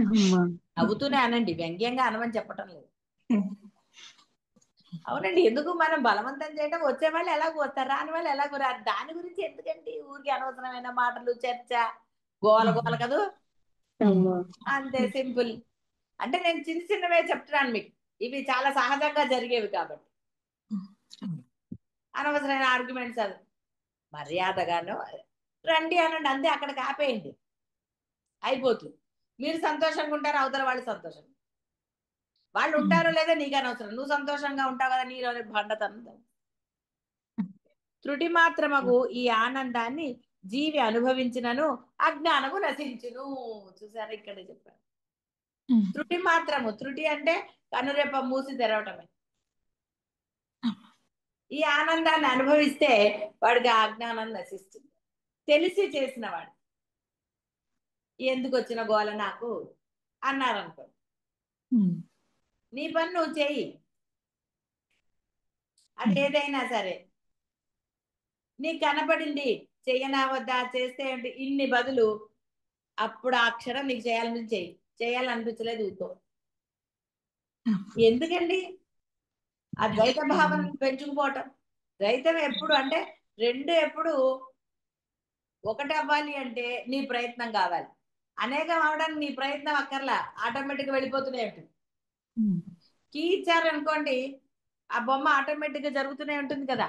అమ్మా. నవ్వుతూనే అనండి, వ్యంగ్యంగా అనమని చెప్పటం లేదు. అవునండి, ఎందుకు మనం బలవంతం చేయడం, వచ్చే వాళ్ళు ఎలాగో వస్తారు, రాని వాళ్ళు ఎలాగో రారు. దాని గురించి ఎందుకండి ఊరికి అనవసరమైన మాటలు, చర్చ, గోల గోల కదూ. అమ్మా. అంతే, సింపుల్. అంటే నేను చిన్న చిన్నవే చెప్తున్నాను మీకు, ఇవి చాలా సహజంగా జరిగేవి కాబట్టి. అనవసరమైన ఆర్గ్యుమెంట్స్ అది మర్యాదగాను రండి అనండి, అంతే, అక్కడికి ఆపేయండి, అయిపోతుంది. మీరు సంతోషంగా ఉంటారు, అవతల వాళ్ళు సంతోషం. వాళ్ళు ఉంటారో లేదో నీకు అనవసరం, నువ్వు సంతోషంగా ఉంటావు కదా, నీలోని భండతనం. త్రుటి మాత్రమగు ఈ ఆనందాన్ని జీవి అనుభవించినను అజ్ఞానము నశించును. చూసారా, ఇక్కడే చెప్పారు. త్రుటి మాత్రము, త్రుటి అంటే కనురెప్ప మూసి తెరవటమే. ఈ ఆనందాన్ని అనుభవిస్తే వాడికి ఆ అజ్ఞానం నశిస్తుంది. తెలిసి చేసిన వాడు ఎందుకు వచ్చిన గోల నాకు అన్నారనుకో, నీ పని నువ్వు చెయ్యి, అది ఏదైనా సరే. నీకు కనపడింది, చెయ్యనా వద్దా, చేస్తే ఏంటి, ఇన్ని బదులు అప్పుడు ఆ క్షణం నీకు చేయాలని చెయ్యి, చేయాలనిపించలేదు ఊరుకో. ఎందుకండి ఆ ద్వైత భావన పెంచుకుపోవటం? ద్వైతం ఎప్పుడు అంటే రెండు ఎప్పుడు ఒకటి అవ్వాలి అంటే నీ ప్రయత్నం కావాలి. అనేకం అవడానికి నీ ప్రయత్నం అక్కర్లా, ఆటోమేటిక్ వెళ్ళిపోతూనే ఉంటుంది. కీ ఇచ్చారనుకోండి, ఆ బొమ్మ ఆటోమేటిక్ గా జరుగుతూనే ఉంటుంది కదా.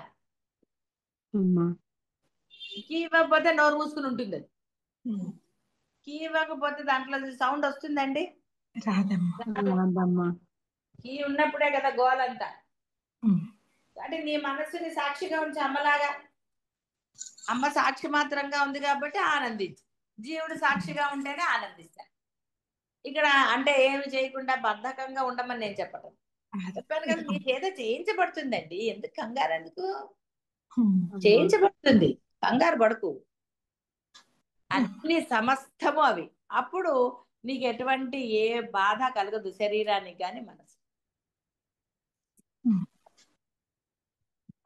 అమ్మా. కీ ఇవ్వకపోతే నోరు మూసుకుని ఉంటుంది అది. కీ ఇవ్వకపోతే దాంట్లో సౌండ్ వస్తుందండి, రాదమ్మా. కీ ఉన్నప్పుడే కదా గోలంతా. అంటే నీ మనస్సుని సాక్షిగా ఉంచి అమ్మలాగా, అమ్మ సాక్షి మాత్రంగా ఉంది కాబట్టి ఆనందించు, జీవుడు సాక్షిగా ఉంటేనే ఆనందిస్తాడు. ఇక్కడ అంటే ఏమి చేయకుండా బద్ధకంగా ఉండమని నేను చెప్పటం, చెప్పాను కదా, మీకు ఏదో చేయించబడుతుందండి, ఎందుకు కంగారు, ఎందుకు అమ్మా. చేయించబడుతుంది, కంగారు పడకు. అన్ని సమస్తము అవి, అప్పుడు నీకు ఎటువంటి ఏ బాధ కలగదు, శరీరానికి కానీ మనసు.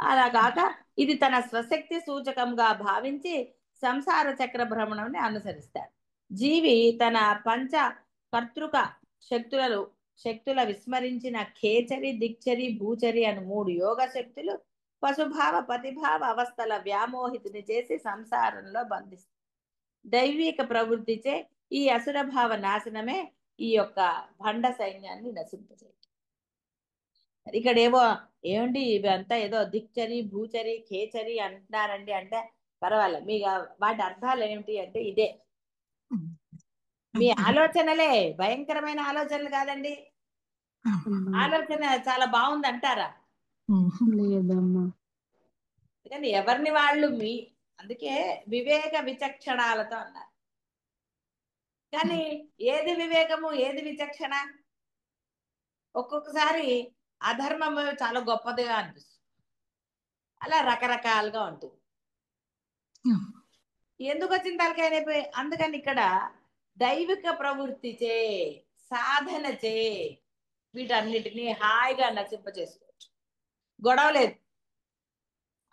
అలా కాక ఇది తన స్వశక్తి సూచకంగా భావించి సంసార చక్ర భ్రమణంని అనుసరిస్తాడు. జీవి తన పంచ కర్తృక శక్తులలో శక్తుల విస్మరించిన ఖేచరి, దిక్చరి, భూచరి అను మూడు యోగ శక్తులు పశుభావ పతిభావ అవస్థల వ్యామోహితుని చేసి సంసారంలో బంధిస్తాయి. దైవిక ప్రవృత్తిచే ఈ అసుర భావ నాశనమే ఈ యొక్క భండ సైన్యాన్ని నశింపజేయ. ఇక్కడ ఏవో ఏమండి ఇవంతా ఏదో దిక్చరి, భూచరి, ఖేచరి అంటున్నారండి అంటే పర్వాలేదు, మీకు వాటి అర్థాలు ఏమిటి అంటే ఇదే. మీ ఆలోచనలే భయంకరమైన ఆలోచనలు కాదండి, అమ్మా. ఆలోచన చాలా బాగుంది అంటారా. లేదమ్మా. కానీ ఎవరిని వాళ్ళు అందుకే వివేక విచక్షణాలతో అన్నారు. కానీ ఏది వివేకము, ఏది విచక్షణ? ఒక్కొక్కసారి అధర్మము చాలా గొప్పదిగా అనిపిస్తుంది, అలా రకరకాలుగా ఉంటుంది. ఎందుకు వచ్చిన తలకాయ నొప్పి? అందుకని ఇక్కడ దైవిక ప్రవృత్తి చే, సాధన చే వీటన్నిటినీ హాయిగా నశింపచేసుకోవచ్చు, గొడవ లేదు.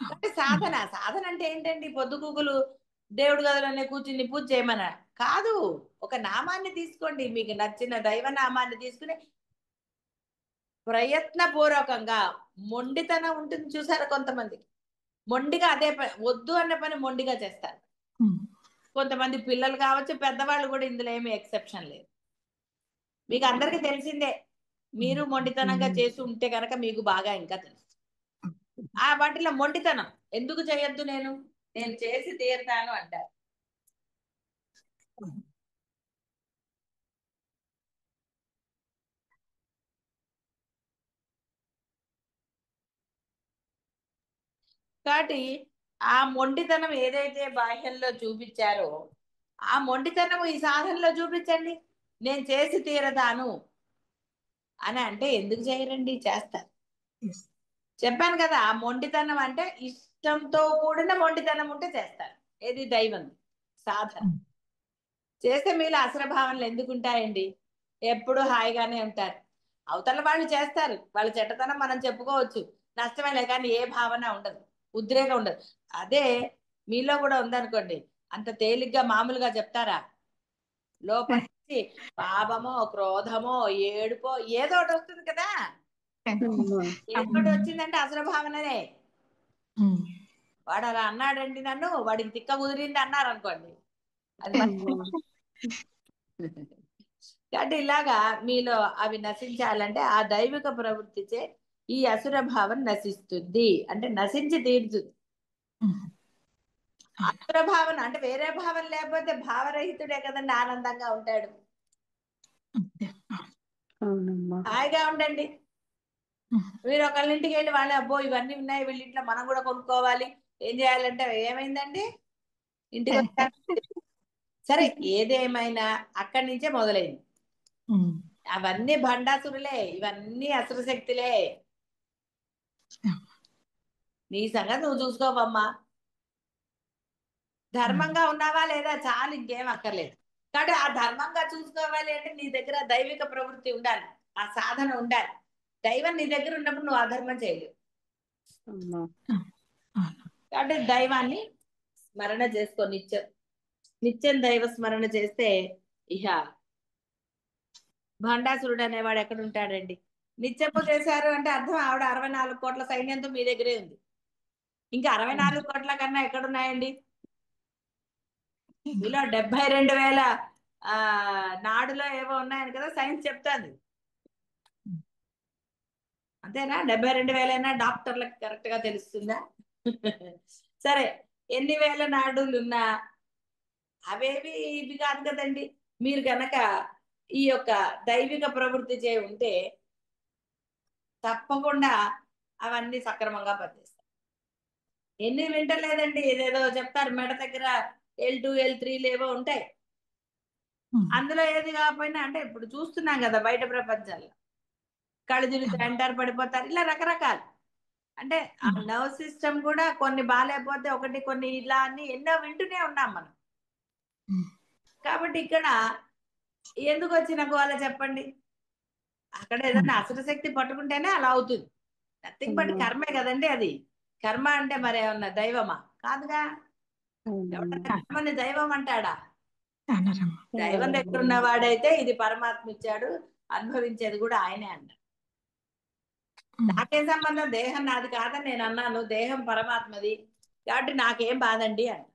అంటే సాధన, సాధన అంటే ఏంటండి, పొద్దుగూకులు దేవుడు గదిలోనే కూర్చుని పూజ చేయమన కాదు. ఒక నామాన్ని తీసుకోండి, మీకు నచ్చిన దైవ నామాన్ని తీసుకుని ప్రయత్నపూర్వకంగా, మొండితనం ఉంటుంది చూసారా కొంతమందికి, మొండిగా అదే పని, వద్దు అన్న పని మొండిగా చేస్తారు. కొంతమంది పిల్లలు కావచ్చు, పెద్దవాళ్ళు కూడా, ఇందులో ఏమి ఎక్సెప్షన్ లేదు. మీకు అందరికీ తెలిసిందే, మీరు మొండితనంగా చేసి ఉంటే కనుక మీకు బాగా ఇంకా తెలుసు. ఆ వాటిలో మొండితనం ఎందుకు చేయొద్దు, నేను నేను చేసి తీరుతాను అంటారు. కాబట్టి ఆ మొండితనం ఏదైతే బాహ్యంలో చూపించారో ఆ మొండితనం ఈ సాధనలో చూపించండి, నేను చేసి తీరదాను అని అంటే ఎందుకు చేయరండి, చేస్తారు. Yes. చెప్పాను కదా, ఆ మొండితనం అంటే ఇష్టంతో కూడిన మొండితనం ఉంటే చేస్తారు. ఏది దైవం సాధన చేస్తే మీలో అసలు భావనలు ఎందుకు ఉంటాయండి, ఎప్పుడు హాయిగానే ఉంటారు. అవతల వాళ్ళు చేస్తారు, వాళ్ళ చెడ్డతనం మనం చెప్పుకోవచ్చు, నష్టమేలే, కానీ ఏ భావన ఉండదు, ఉద్రేకం ఉండదు. అదే మీలో కూడా ఉందనుకోండి, అంత తేలిగ్గా మామూలుగా చెప్తారా? లోపల నుంచి పాపమో క్రోధమో ఏడుపో ఏదో ఒకటి వస్తుంది కదా. అమ్మా ఏదో ఒకటి వచ్చిందంటే అసలు భావననే. వాడు అలా అన్నాడండి నన్ను, వాడికి తిక్క కుదిరింది అన్నారు అనుకోండి, అది అమ్మా కాబట్టి ఇలాగా మీలో అవి నశించాలంటే ఆ దైవిక ప్రవృత్తిచే ఈ అసుర భావం నశిస్తుంది, అంటే నశించి తీరుతుంది. అసుర భావన అంటే వేరే భావన లేకపోతే భావరహితుడే కదండి, ఆనందంగా ఉంటాడు. అవునమ్మా హాయిగా ఉండండి. మీరు ఒకళ్ళ ఇంటికి వెళ్ళి వాళ్ళు అబ్బో ఇవన్నీ ఉన్నాయి వీళ్ళ ఇంట్లో మనం కూడా కొనుక్కోవాలి, ఏం చేయాలంటే ఏమైందండి ఇంటికి వచ్చాక సరే ఏదేమైనా అక్కడి నుంచే మొదలైంది. అవన్నీ భండాసురులే, ఇవన్నీ అసుర శక్తులే. నీ సంగతి నువ్వు చూసుకోవమ్మా, ధర్మంగా ఉన్నావా లేదా చాలు, ఇంకేం అక్కర్లేదు. కాబట్టి ఆ ధర్మంగా చూసుకోవాలి అంటే నీ దగ్గర దైవిక ప్రవృత్తి ఉండాలి, ఆ సాధన ఉండాలి. దైవం నీ దగ్గర ఉన్నప్పుడు నువ్వు అధర్మం చేయలేవు. అమ్మా కాబట్టి దైవాన్ని స్మరణ చేసుకో, నిత్యం నిత్యం దైవ స్మరణ చేస్తే ఇహ భండాసురుడు అనేవాడు ఎక్కడ ఉంటాడండి. నిత్యము చేశారు అంటే అర్థం ఆవిడ 64 కోట్ల సైన్యంతో మీ దగ్గరే ఉంది. ఇంకా 64 కోట్ల కన్నా ఎక్కడున్నాయండి మీలో? 72,000 నాడులో ఏవో ఉన్నాయని కదా సైన్స్ చెప్తాంది. అంతేనా? 72,000 డాక్టర్లకు కరెక్ట్ గా తెలుస్తుందా? సరే, ఎన్ని వేల నాడులు ఉన్నా అవేవి ఇవి కాదు కదండి. మీరు గనక ఈ యొక్క దైవిక ప్రవృత్తి చే ఉంటే తప్పకుండా అవన్నీ సక్రమంగా పనిచేస్తాయి. ఎన్ని వింటలేదండి, ఏదేదో చెప్తారు మెడ దగ్గర L2 L3 ఏవో ఉంటాయి. అందులో ఏది కాకపోయినా అంటే ఇప్పుడు చూస్తున్నాం కదా బయట ప్రపంచంలో, కళ్ళు తిరిగి అంటారు, పడిపోతారు, ఇలా రకరకాలు. అంటే ఆ నర్వ్ సిస్టమ్ కూడా కొన్ని బాగాలేకపోతే ఒకటి, కొన్ని ఇలా అని ఎన్నో వింటూనే ఉన్నాం మనం. కాబట్టి ఇక్కడ ఎందుకు వచ్చిన గోల చెప్పండి, అక్కడ ఏదైనా అసుర శక్తి పట్టుకుంటేనే అలా అవుతుంది. నథింగ్ బట్ కర్మే కదండి అది. కర్మ అంటే మరి ఏమన్నా దైవమా? కాదుగా. ఎవడన్నా కర్మని దైవం అంటాడా? దైవం దగ్గర ఉన్నవాడైతే ఇది పరమాత్మ ఇచ్చాడు, అనుభవించేది కూడా ఆయనే అంట. నాకేం సంబంధం, దేహం నాది కాదని నేను అన్నాను, దేహం పరమాత్మది కాబట్టి నాకేం బాధండి అంట.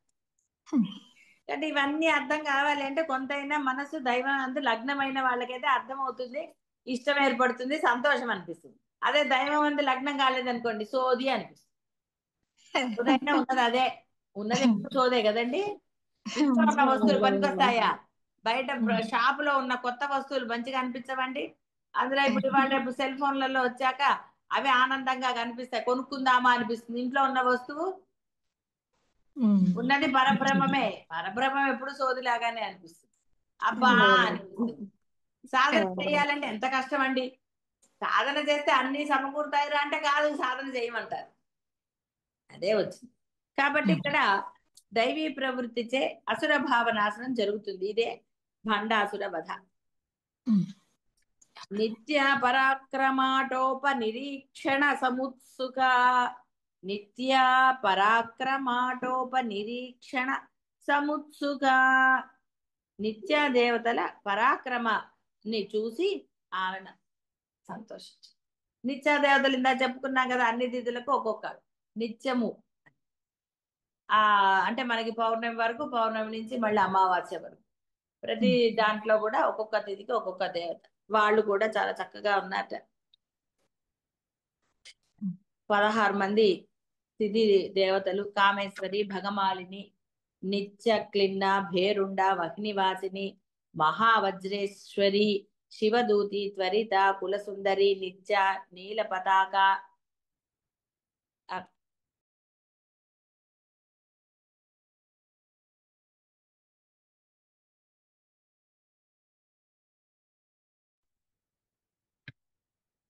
అంటే ఇవన్నీ అర్థం కావాలి అంటే కొంతైనా మనసు దైవం అందు లగ్నమైన వాళ్ళకైతే అర్థం అవుతుంది, ఇష్టం ఏర్పడుతుంది, సంతోషం అనిపిస్తుంది. అదే దైవం అందు లగ్నం కాలేదనుకోండి సోది అనిపిస్తుంది. సోదైనా ఉన్నది అదే, ఉన్నది ఎప్పుడు సోదే కదండి. ఇంట్లో ఉన్న వస్తువులు పనికొస్తాయా? బయట షాపులో ఉన్న కొత్త వస్తువులు మంచిగా అనిపించవండి. అందులో ఇప్పుడు ఇవాళ రేపు సెల్ ఫోన్లలో వచ్చాక అవి ఆనందంగా కనిపిస్తాయి, కొనుక్కుందామా అనిపిస్తుంది. ఇంట్లో ఉన్న వస్తువు ఉన్నది పరబ్రహ్మమే, పరబ్రహ్మం ఎప్పుడు సోదిలాగానే అనిపిస్తుంది, అబ్బా అనిపిస్తుంది. సాధన చేయాలంటే ఎంత కష్టం అండి. సాధన చేస్తే అన్ని సమకూరుతాయిరా అంటే కాదు, సాధన చేయమంటారు. అదే వచ్చింది. కాబట్టి ఇక్కడ దైవీ ప్రవృత్తిచే అసుర భావనాశనం జరుగుతుంది. ఇదే భండాసుర వధ. నిత్య పరాక్రమాటోప నిరీక్షణ సముత్సుక, నిత్య పరాక్రమాటోప నిరీక్షణ సముత్సుక. నిత్య దేవతల పరాక్రమాన్ని చూసి ఆమె సంతోషించు. నిత్య దేవతలు ఇందా చెప్పుకున్నాం కదా, అన్ని తిథులకు ఒక్కొక్క నిత్యము. అంటే మనకి పౌర్ణమి వరకు, పౌర్ణమి నుంచి మళ్ళీ అమావాస్య వరకు ప్రతి దాంట్లో కూడా ఒక్కొక్క తిథికి ఒక్కొక్క దేవత, వాళ్ళు కూడా చాలా చక్కగా ఉన్నారట. 16 మంది తిథి దేవతలు: కామేశ్వరి, భగమాలిని, నిత్య క్లిన్న, భేరుండ, వహ్నివాసిని, మహావజ్రేశ్వరి, శివదూతి, త్వరిత, కులసుందరి, నిత్య, నీల పతాక,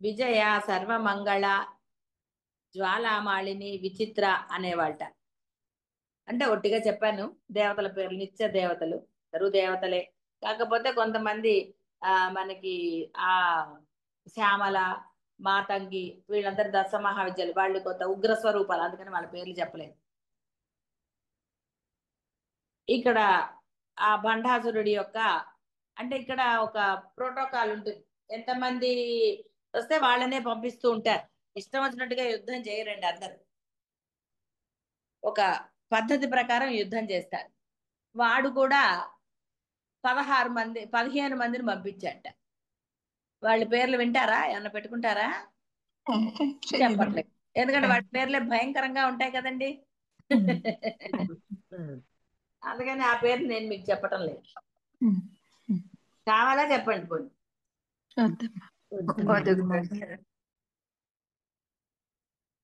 విజయ, సర్వమంగళ, జ్వాలామాళిని, విచిత్ర అనేవాళ్ళట. అంటే ఒట్టిగా చెప్పాను దేవతల పేర్లు, నిత్య దేవతలు, అందరూ దేవతలే. కాకపోతే కొంతమంది మనకి ఆ శ్యామల, మాతంగి, వీళ్ళందరూ దశ మహావిద్యలు, వాళ్ళు కొంత ఉగ్ర స్వరూపాలు, అందుకని వాళ్ళ పేర్లు చెప్పలేదు. ఇక్కడ ఆ బండాసురుడి యొక్క, అంటే ఇక్కడ ఒక ప్రోటోకాల్ ఉంటుంది. ఎంతమంది వస్తే వాళ్ళనే పంపిస్తూ ఉంటారు. ఇష్టం వచ్చినట్టుగా యుద్ధం చేయరండి అందరు. ఒక పద్ధతి ప్రకారం యుద్ధం చేస్తారు. వాడు కూడా 15 మందిని పంపించాట. వాళ్ళ పేర్లు వింటారా? ఏమన్నా పెట్టుకుంటారా? చేయదండి. చెప్పట్లేదు, ఎందుకంటే వాళ్ళ పేర్లే భయంకరంగా ఉంటాయి కదండి. అందుకని ఆ పేరు నేను మీకు చెప్పటం లేదు. కావాలా చెప్పండి పోనీ. వద్దమ్మా.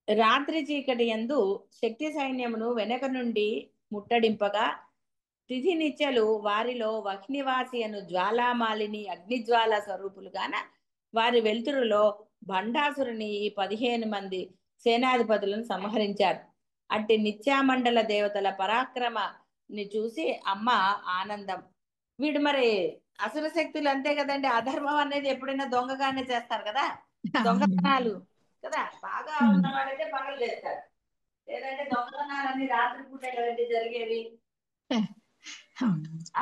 రాత్రి చీకటి యందు శక్తి సైన్యమును వెనక నుండి ముట్టడింపగా తిథి నిత్యలు వారిలో వహ్నివాసి అను జ్వాలామాలిని అగ్నిజ్వాల స్వరూపులుగాన వారి వెలుతురులో భండాసురుని ఈ 15 మంది సేనాధిపతులను సంహరించారు. అట్టి నిత్యామండల దేవతల పరాక్రమని చూసి అమ్మ ఆనందం. వీడు మరి అసుర శక్తులు అంతే కదండి. అధర్మం అనేది ఎప్పుడైనా దొంగగానే చేస్తారు కదా, దొంగతనాలు కదా. బాగా ఉన్నవాడైతే పగలు చేస్తారు, లేదంటే దొంగతనాలన్నీ రాత్రిపూటే కదండి జరిగేవి.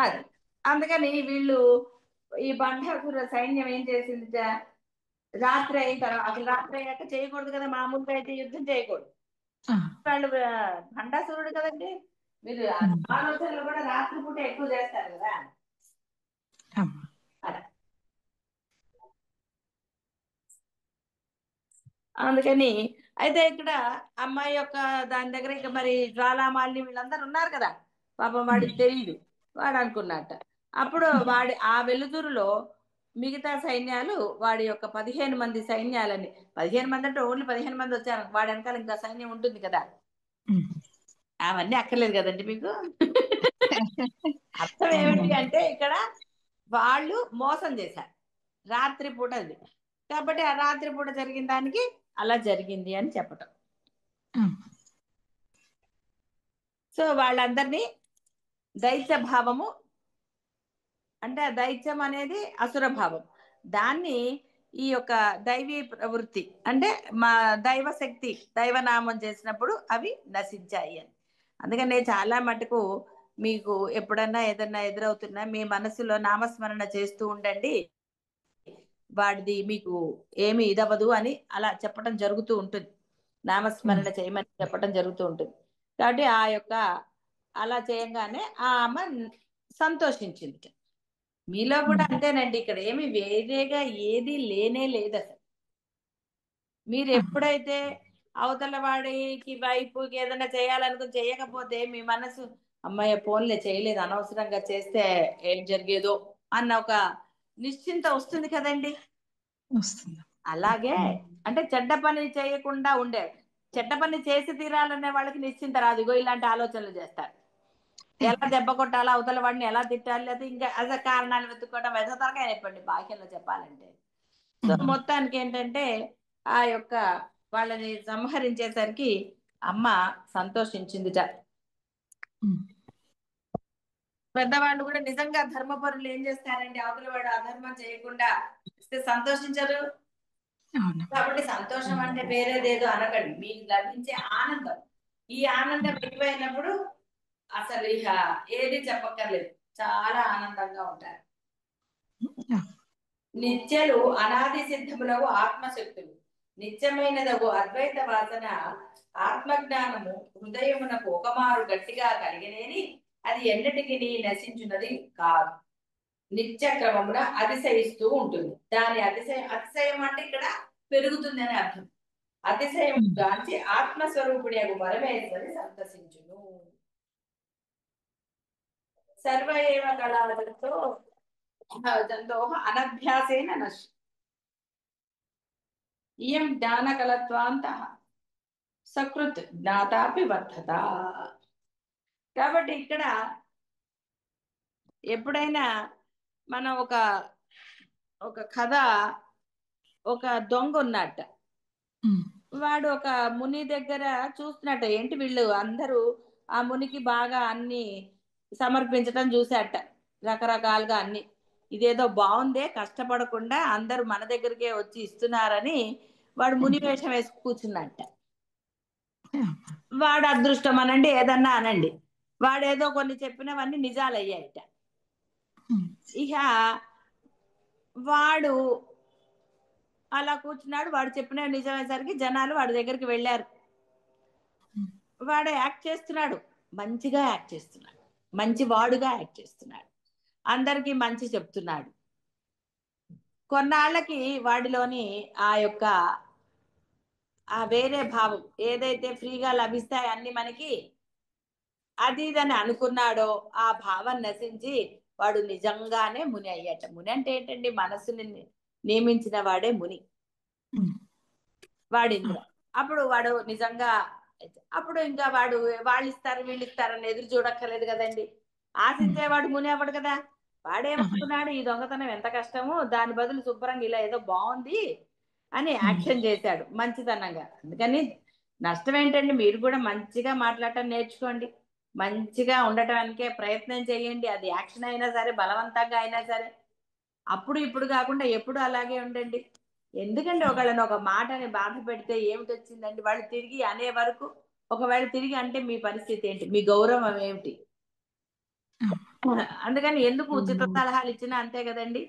అది అందుకని వీళ్ళు ఈ బండాసుర సైన్యం ఏం చేసింది, రాత్రి అయిన తర్వాత, అసలు రాత్రి అయ్యాక చేయకూడదు కదా, మామూలుగా అయితే యుద్ధం చేయకూడదు. వాళ్ళు భండాసురుడు కదండి, మీరు ఆలోచనలు కూడా రాత్రిపూట ఎక్కువ చేస్తారు కదా. అలా అందుకని అయితే ఇక్కడ అమ్మాయి యొక్క దాని దగ్గర ఇక మరి జ్వాలామాలిని వీళ్ళందరూ ఉన్నారు కదా, పాపం వాడికి తెలియదు. వాడు అనుకున్నట్ట. అప్పుడు వాడి ఆ వెలుతురులో మిగతా సైన్యాలు, వాడి యొక్క 15 మంది సైన్యాలని, 15 మంది అంటే ఓన్లీ 15 మంది వచ్చారు, వాడి వెనకాల ఇంకా సైన్యం ఉంటుంది కదా. అవన్నీ అక్కర్లేదు కదండి మీకు. అర్థం ఏమిటి అంటే ఇక్కడ వాళ్ళు మోసం చేశారు రాత్రిపూట, అది కాబట్టి ఆ రాత్రిపూట జరిగిన దానికి అలా జరిగింది అని చెప్పటం. సో వాళ్ళందరినీ దైత్య భావము, అంటే ఆ దైత్యం అనేది అసుర భావం, దాన్ని ఈ యొక్క దైవీ ప్రవృత్తి అంటే మా దైవ శక్తి దైవనామం చేసినప్పుడు అవి నశించాయి అని. అందుకని చాలా మటుకు మీకు ఎప్పుడన్నా ఏదన్నా ఎదురవుతున్నా మీ మనసులో నామస్మరణ చేస్తూ ఉండండి, వాడిది మీకు ఏమి ఇదవ్వదు అని అలా చెప్పడం జరుగుతూ ఉంటుంది. నామస్మరణ చేయమని చెప్పడం జరుగుతూ ఉంటుంది. కాబట్టి ఆ యొక్క అలా చేయంగానే ఆ ఆమె సంతోషించింది. మీలో కూడా అంతేనండి, ఇక్కడ ఏమి వేరేగా ఏది లేనే లేదు అసలు. మీరు ఎప్పుడైతే అవతల వాడికి వైపుకి ఏదైనా చేయాలనుకుని చేయకపోతే మీ మనసు అమ్మాయి ఫోన్లే చేయలేదు, అనవసరంగా చేస్తే ఏం జరిగేదో అన్న ఒక నిశ్చింత వస్తుంది కదండి. అలాగే అంటే చెడ్డ పని చేయకుండా ఉండే, చెడ్డ పని చేసి తీరాలనే వాళ్ళకి నిశ్చింత రాదు. ఇగో ఇలాంటి ఆలోచనలు చేస్తారు, ఎలా దెబ్బ కొట్టాలో, అవతల వాడిని ఎలా తిట్టాలి, లేదా ఇంకా అదే కారణాలు వెతుక్కోవడం వెతకరగా అయిపోయింది బాహ్యంలో చెప్పాలంటే. సో మొత్తానికి ఏంటంటే ఆ యొక్క వాళ్ళని సంహరించేసరికి అమ్మ సంతోషించిందిట. పెద్దవాళ్ళు కూడా నిజంగా ధర్మపరులు ఏం చేస్తారండి, అవతల వాడు అధర్మం చేయకుండా ఇస్తే సంతోషించరు. కాబట్టి సంతోషం అంటే వేరేదేదో అనకండి, మీకు లభించే ఆనందం. ఈ ఆనందం ఎక్కువైనప్పుడు అసలు ఇక ఏది చెప్పక్కర్లేదు, చాలా ఆనందంగా ఉంటారు. నిత్యలు అనాది సిద్ధములవు ఆత్మశక్తులు, నిత్యమైనదవు అద్వైత వాసన ఆత్మజ్ఞానము హృదయమునకు ఒకమారు గట్టిగా కలిగినేని అది ఎన్నటికి నశించున్నది కాదు, నిత్య క్రమమున అతిశయిస్తూ ఉంటుంది. దాని అతిశయం అంటే ఇక్కడ పెరుగుతుంది అని అర్థం. అతిశయం గాంచి ఆత్మస్వరూపుడి యొక్క పరమేశ్వరి సంతసించును. సర్వ ఏవ కళావతో జంతోః అనభ్యాసేన నశ్య ఇయం జ్ఞానకలత్వాంతః సకృత్ జ్ఞాతాపి వర్ధత. కాబట్టి ఇక్కడ ఎప్పుడైనా మనం ఒక కథ ఒక దొంగ ఉన్నట్ట. ఉమ్, వాడు ఒక ముని దగ్గర చూస్తున్నట్ట, ఏంటి వీళ్ళు అందరూ ఆ మునికి బాగా అన్ని సమర్పించటం చూశాట, రకరకాలుగా అన్ని. ఇదేదో బాగుందే, కష్టపడకుండా అందరూ మన దగ్గరికే వచ్చి ఇస్తున్నారని వాడు ముని వేషం వేసి కూర్చున్నట్ట. వాడు అదృష్టం అనండి, ఏదన్నా అనండి, వాడేదో కొన్ని చెప్పినవన్నీ నిజాలయ్యాయట. ఉమ్, ఇక వాడు అలా కూర్చున్నాడు, వాడు చెప్పిన నిజమయ్యేసరికి జనాలు వాడి దగ్గరికి వెళ్ళారు. వాడు యాక్ట్ చేస్తున్నాడు, మంచిగా యాక్ట్ చేస్తున్నాడు, మంచి వాడుగా యాక్ట్ చేస్తున్నాడు, అందరికీ మంచి చెప్తున్నాడు. కొన్నాళ్ళకి వాడిలోని ఆ యొక్క ఆ వేరే భావం, ఏదైతే ఫ్రీగా లభిస్తాయి అన్ని మనకి, అది ఇదని అనుకున్నాడో ఆ భావం నశించి వాడు నిజంగానే ముని అయ్యట. ముని అంటే ఏంటండి, మనస్సుని నియమించిన వాడే ముని, ఉమ్, వాడు ఇంద్ర. అప్పుడు వాడు నిజంగా, అప్పుడు ఇంకా వాడు వాళ్ళు ఇస్తారు వీళ్ళు ఇస్తారని ఎదురు చూడక్కర్లేదు కదండి. ఆశించేవాడు ముని అవ్వడు కదా. వాడేమనుకున్నాడు, ఈ దొంగతనం ఎంత కష్టము, దాని బదులు శుభ్రంగా ఇలా ఏదో బాగుంది అని యాక్షన్ చేశాడు మంచితనంగా. అందుకని నష్టం ఏంటండి, మీరు కూడా మంచిగా మాట్లాడటం నేర్చుకోండి, మంచిగా ఉండటానికే ప్రయత్నం చేయండి. అది యాక్షన్ అయినా సరే, బలవంతంగా అయినా సరే. అప్పుడు ఇప్పుడు కాకుండా ఎప్పుడు అలాగే ఉండండి. ఎందుకంటే ఒకళ్ళని ఒక మాటని బాధ పెడితే ఏమిటి వచ్చిందండి, వాళ్ళు తిరిగి అనే వరకు, ఒకవేళ తిరిగి అంటే మీ పరిస్థితి ఏంటి, మీ గౌరవం ఏమిటి? అందుకని ఎందుకు ఉచిత సలహాలు ఇచ్చినా అంతే కదండి.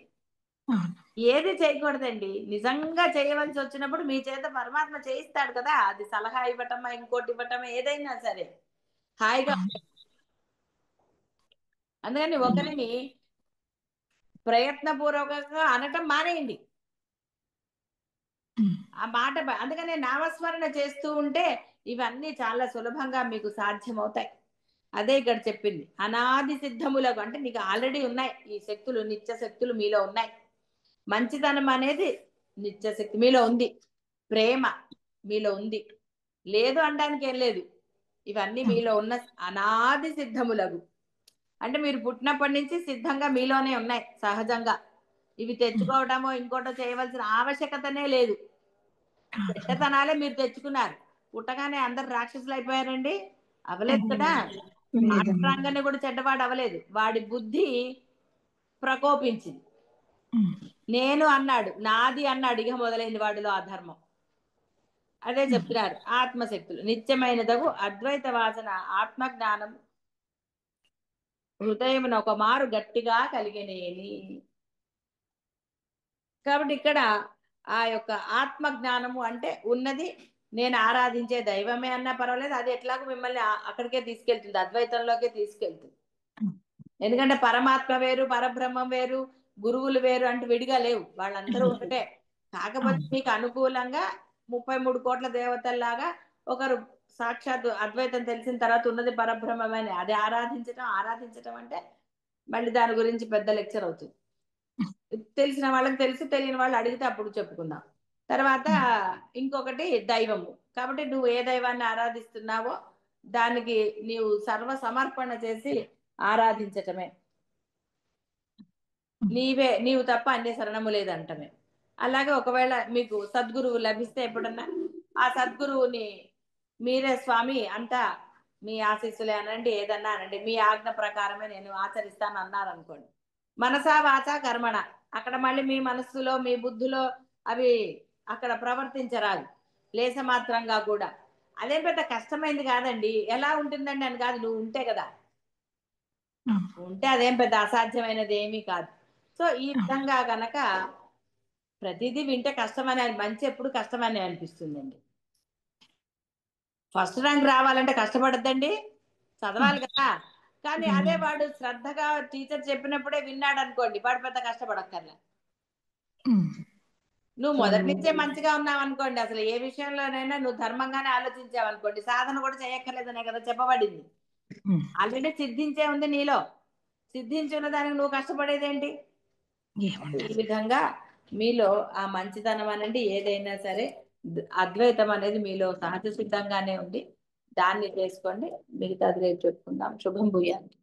అవును. ఏది చేయకూడదండి, నిజంగా చేయవలసి వచ్చినప్పుడు మీ చేత పరమాత్మ చేయిస్తాడు కదా. అది సలహా ఇవ్వటమా ఇంకోటి ఇవ్వటమా ఏదైనా సరే హాయిగా. అందుకని ఒకరిని ప్రయత్నపూర్వకంగా అనటం మానేయండి. ఉమ్, ఆ మాట అందుకనే నామస్మరణ చేస్తూ ఉంటే ఇవన్నీ చాలా సులభంగా మీకు సాధ్యమవుతాయి. అదే ఇక్కడ చెప్పింది, అనాది సిద్ధములకు. అంటే నీకు ఆల్రెడీ ఉన్నాయి ఈ శక్తులు, నిత్య శక్తులు మీలో ఉన్నాయి. మంచితనం అనేది నిత్య శక్తి మీలో ఉంది, ప్రేమ మీలో ఉంది, లేదు అనడానికి ఏం లేదు. ఇవన్నీ మీలో ఉన్న అనాది సిద్ధములకు. అంటే మీరు పుట్టినప్పటి నుంచి సిద్ధంగా మీలోనే ఉన్నాయి సహజంగా. ఇవి తెచ్చుకోవటమో ఇంకోటో చేయవలసిన ఆవశ్యకతనే లేదు. చెడ్డతనాలే మీరు తెచ్చుకున్నారు. పుట్టగానే అందరు రాక్షసులు అయిపోయారండి, అవలేదు కదా. లేదమ్మా. మాట్లాడంగానే కూడా చెడ్డవాడు అవలేదు, వాడి బుద్ధి ప్రకోపించింది. ఉమ్, నేను అన్నాడు, నాది అన్నాడు, ఇక మొదలైంది వాడిలో అధర్మం. అదే చెప్తున్నారు, ఆత్మశక్తులు నిత్యమైనదగు అద్వైత వాసన ఆత్మజ్ఞానం హృదయమున ఒక మారు గట్టిగా కలిగినేని. కాబట్టి ఇక్కడ ఆ యొక్క ఆత్మ జ్ఞానము అంటే ఉన్నది, నేను ఆరాధించే దైవమే అన్నా పర్వాలేదు, అది ఎట్లాగో మిమ్మల్ని అక్కడికే తీసుకెళ్తుంది, అద్వైతంలోకే తీసుకెళ్తుంది. ఎందుకంటే పరమాత్మ వేరు, పరబ్రహ్మం వేరు, గురువులు వేరు అంటే విడిగా లేవు, వాళ్ళందరూ ఒకటే. కాకపోతే మీకు అనుకూలంగా 33 కోట్ల దేవతల్లాగా ఒకరు సాక్షాత్ అద్వైతం తెలిసిన తర్వాత ఉన్నది పరబ్రహ్మమని అది ఆరాధించటం. ఆరాధించటం అంటే మళ్ళీ దాని గురించి పెద్ద లెక్చర్ అవుతుంది. తెలిసిన వాళ్ళకి తెలుసు, తెలియని వాళ్ళు అడిగితే అప్పుడు చెప్పుకుందాం. తర్వాత ఇంకొకటి దైవము. కాబట్టి నువ్వు ఏ దైవాన్ని ఆరాధిస్తున్నావో దానికి నీవు సర్వ సమర్పణ చేసి ఆరాధించటమే. నీవు తప్ప అన్య శరణము లేదంటమే. అలాగే ఒకవేళ మీకు సద్గురువు లభిస్తే ఎప్పుడన్నా ఆ సద్గురువుని మీరే స్వామి అంతా మీ ఆశీస్సులే అనండి, ఏదన్నా అనండి, మీ ఆజ్ఞ ప్రకారమే నేను ఆచరిస్తాను అన్నారనుకోండి, మనసా వాచా కర్మణ, అక్కడ మళ్ళీ మీ మనస్సులో మీ బుద్ధిలో అవి అక్కడ ప్రవర్తించరాదు లేస మాత్రంగా కూడా. అదేం పెద్ద కష్టమైంది కాదండి. ఎలా ఉంటుందండి అని కాదు, నువ్వు ఉంటే కదా, ఉంటే అదేం పెద్ద అసాధ్యమైనది ఏమీ కాదు. సో ఈ విధంగా గనక ప్రతిదీ వింటే కష్టమని, మంచి ఎప్పుడు కష్టమని అనిపిస్తుందండి. ఫస్ట్ ర్యాంక్ రావాలంటే కష్టపడద్దండి, చదవాలి కదా. కానీ అదే వాడు శ్రద్ధగా టీచర్ చెప్పినప్పుడే విన్నాడు అనుకోండి, వాడు పెద్ద కష్టపడక్కర్లే. నువ్వు మొదటి నుంచే మంచిగా ఉన్నావు అనుకోండి, అసలు ఏ విషయంలోనైనా నువ్వు ధర్మంగానే ఆలోచించావు అనుకోండి, సాధన కూడా చేయక్కర్లేదనే కదా చెప్పబడింది. ఆల్రెడీ సిద్ధించే ఉంది నీలో, సిద్ధించి ఉన్న దానికి నువ్వు కష్టపడేదేంటి? ఈ విధంగా మీలో ఆ మంచితనం అనండి ఏదైనా సరే, అద్వైతం అనేది మీలో సహజ సిద్ధంగానే ఉంది, దాన్ని చేసుకోండి. మిగతాది రేపు చెప్పుకుందాం. శుభం భూయాన్ని.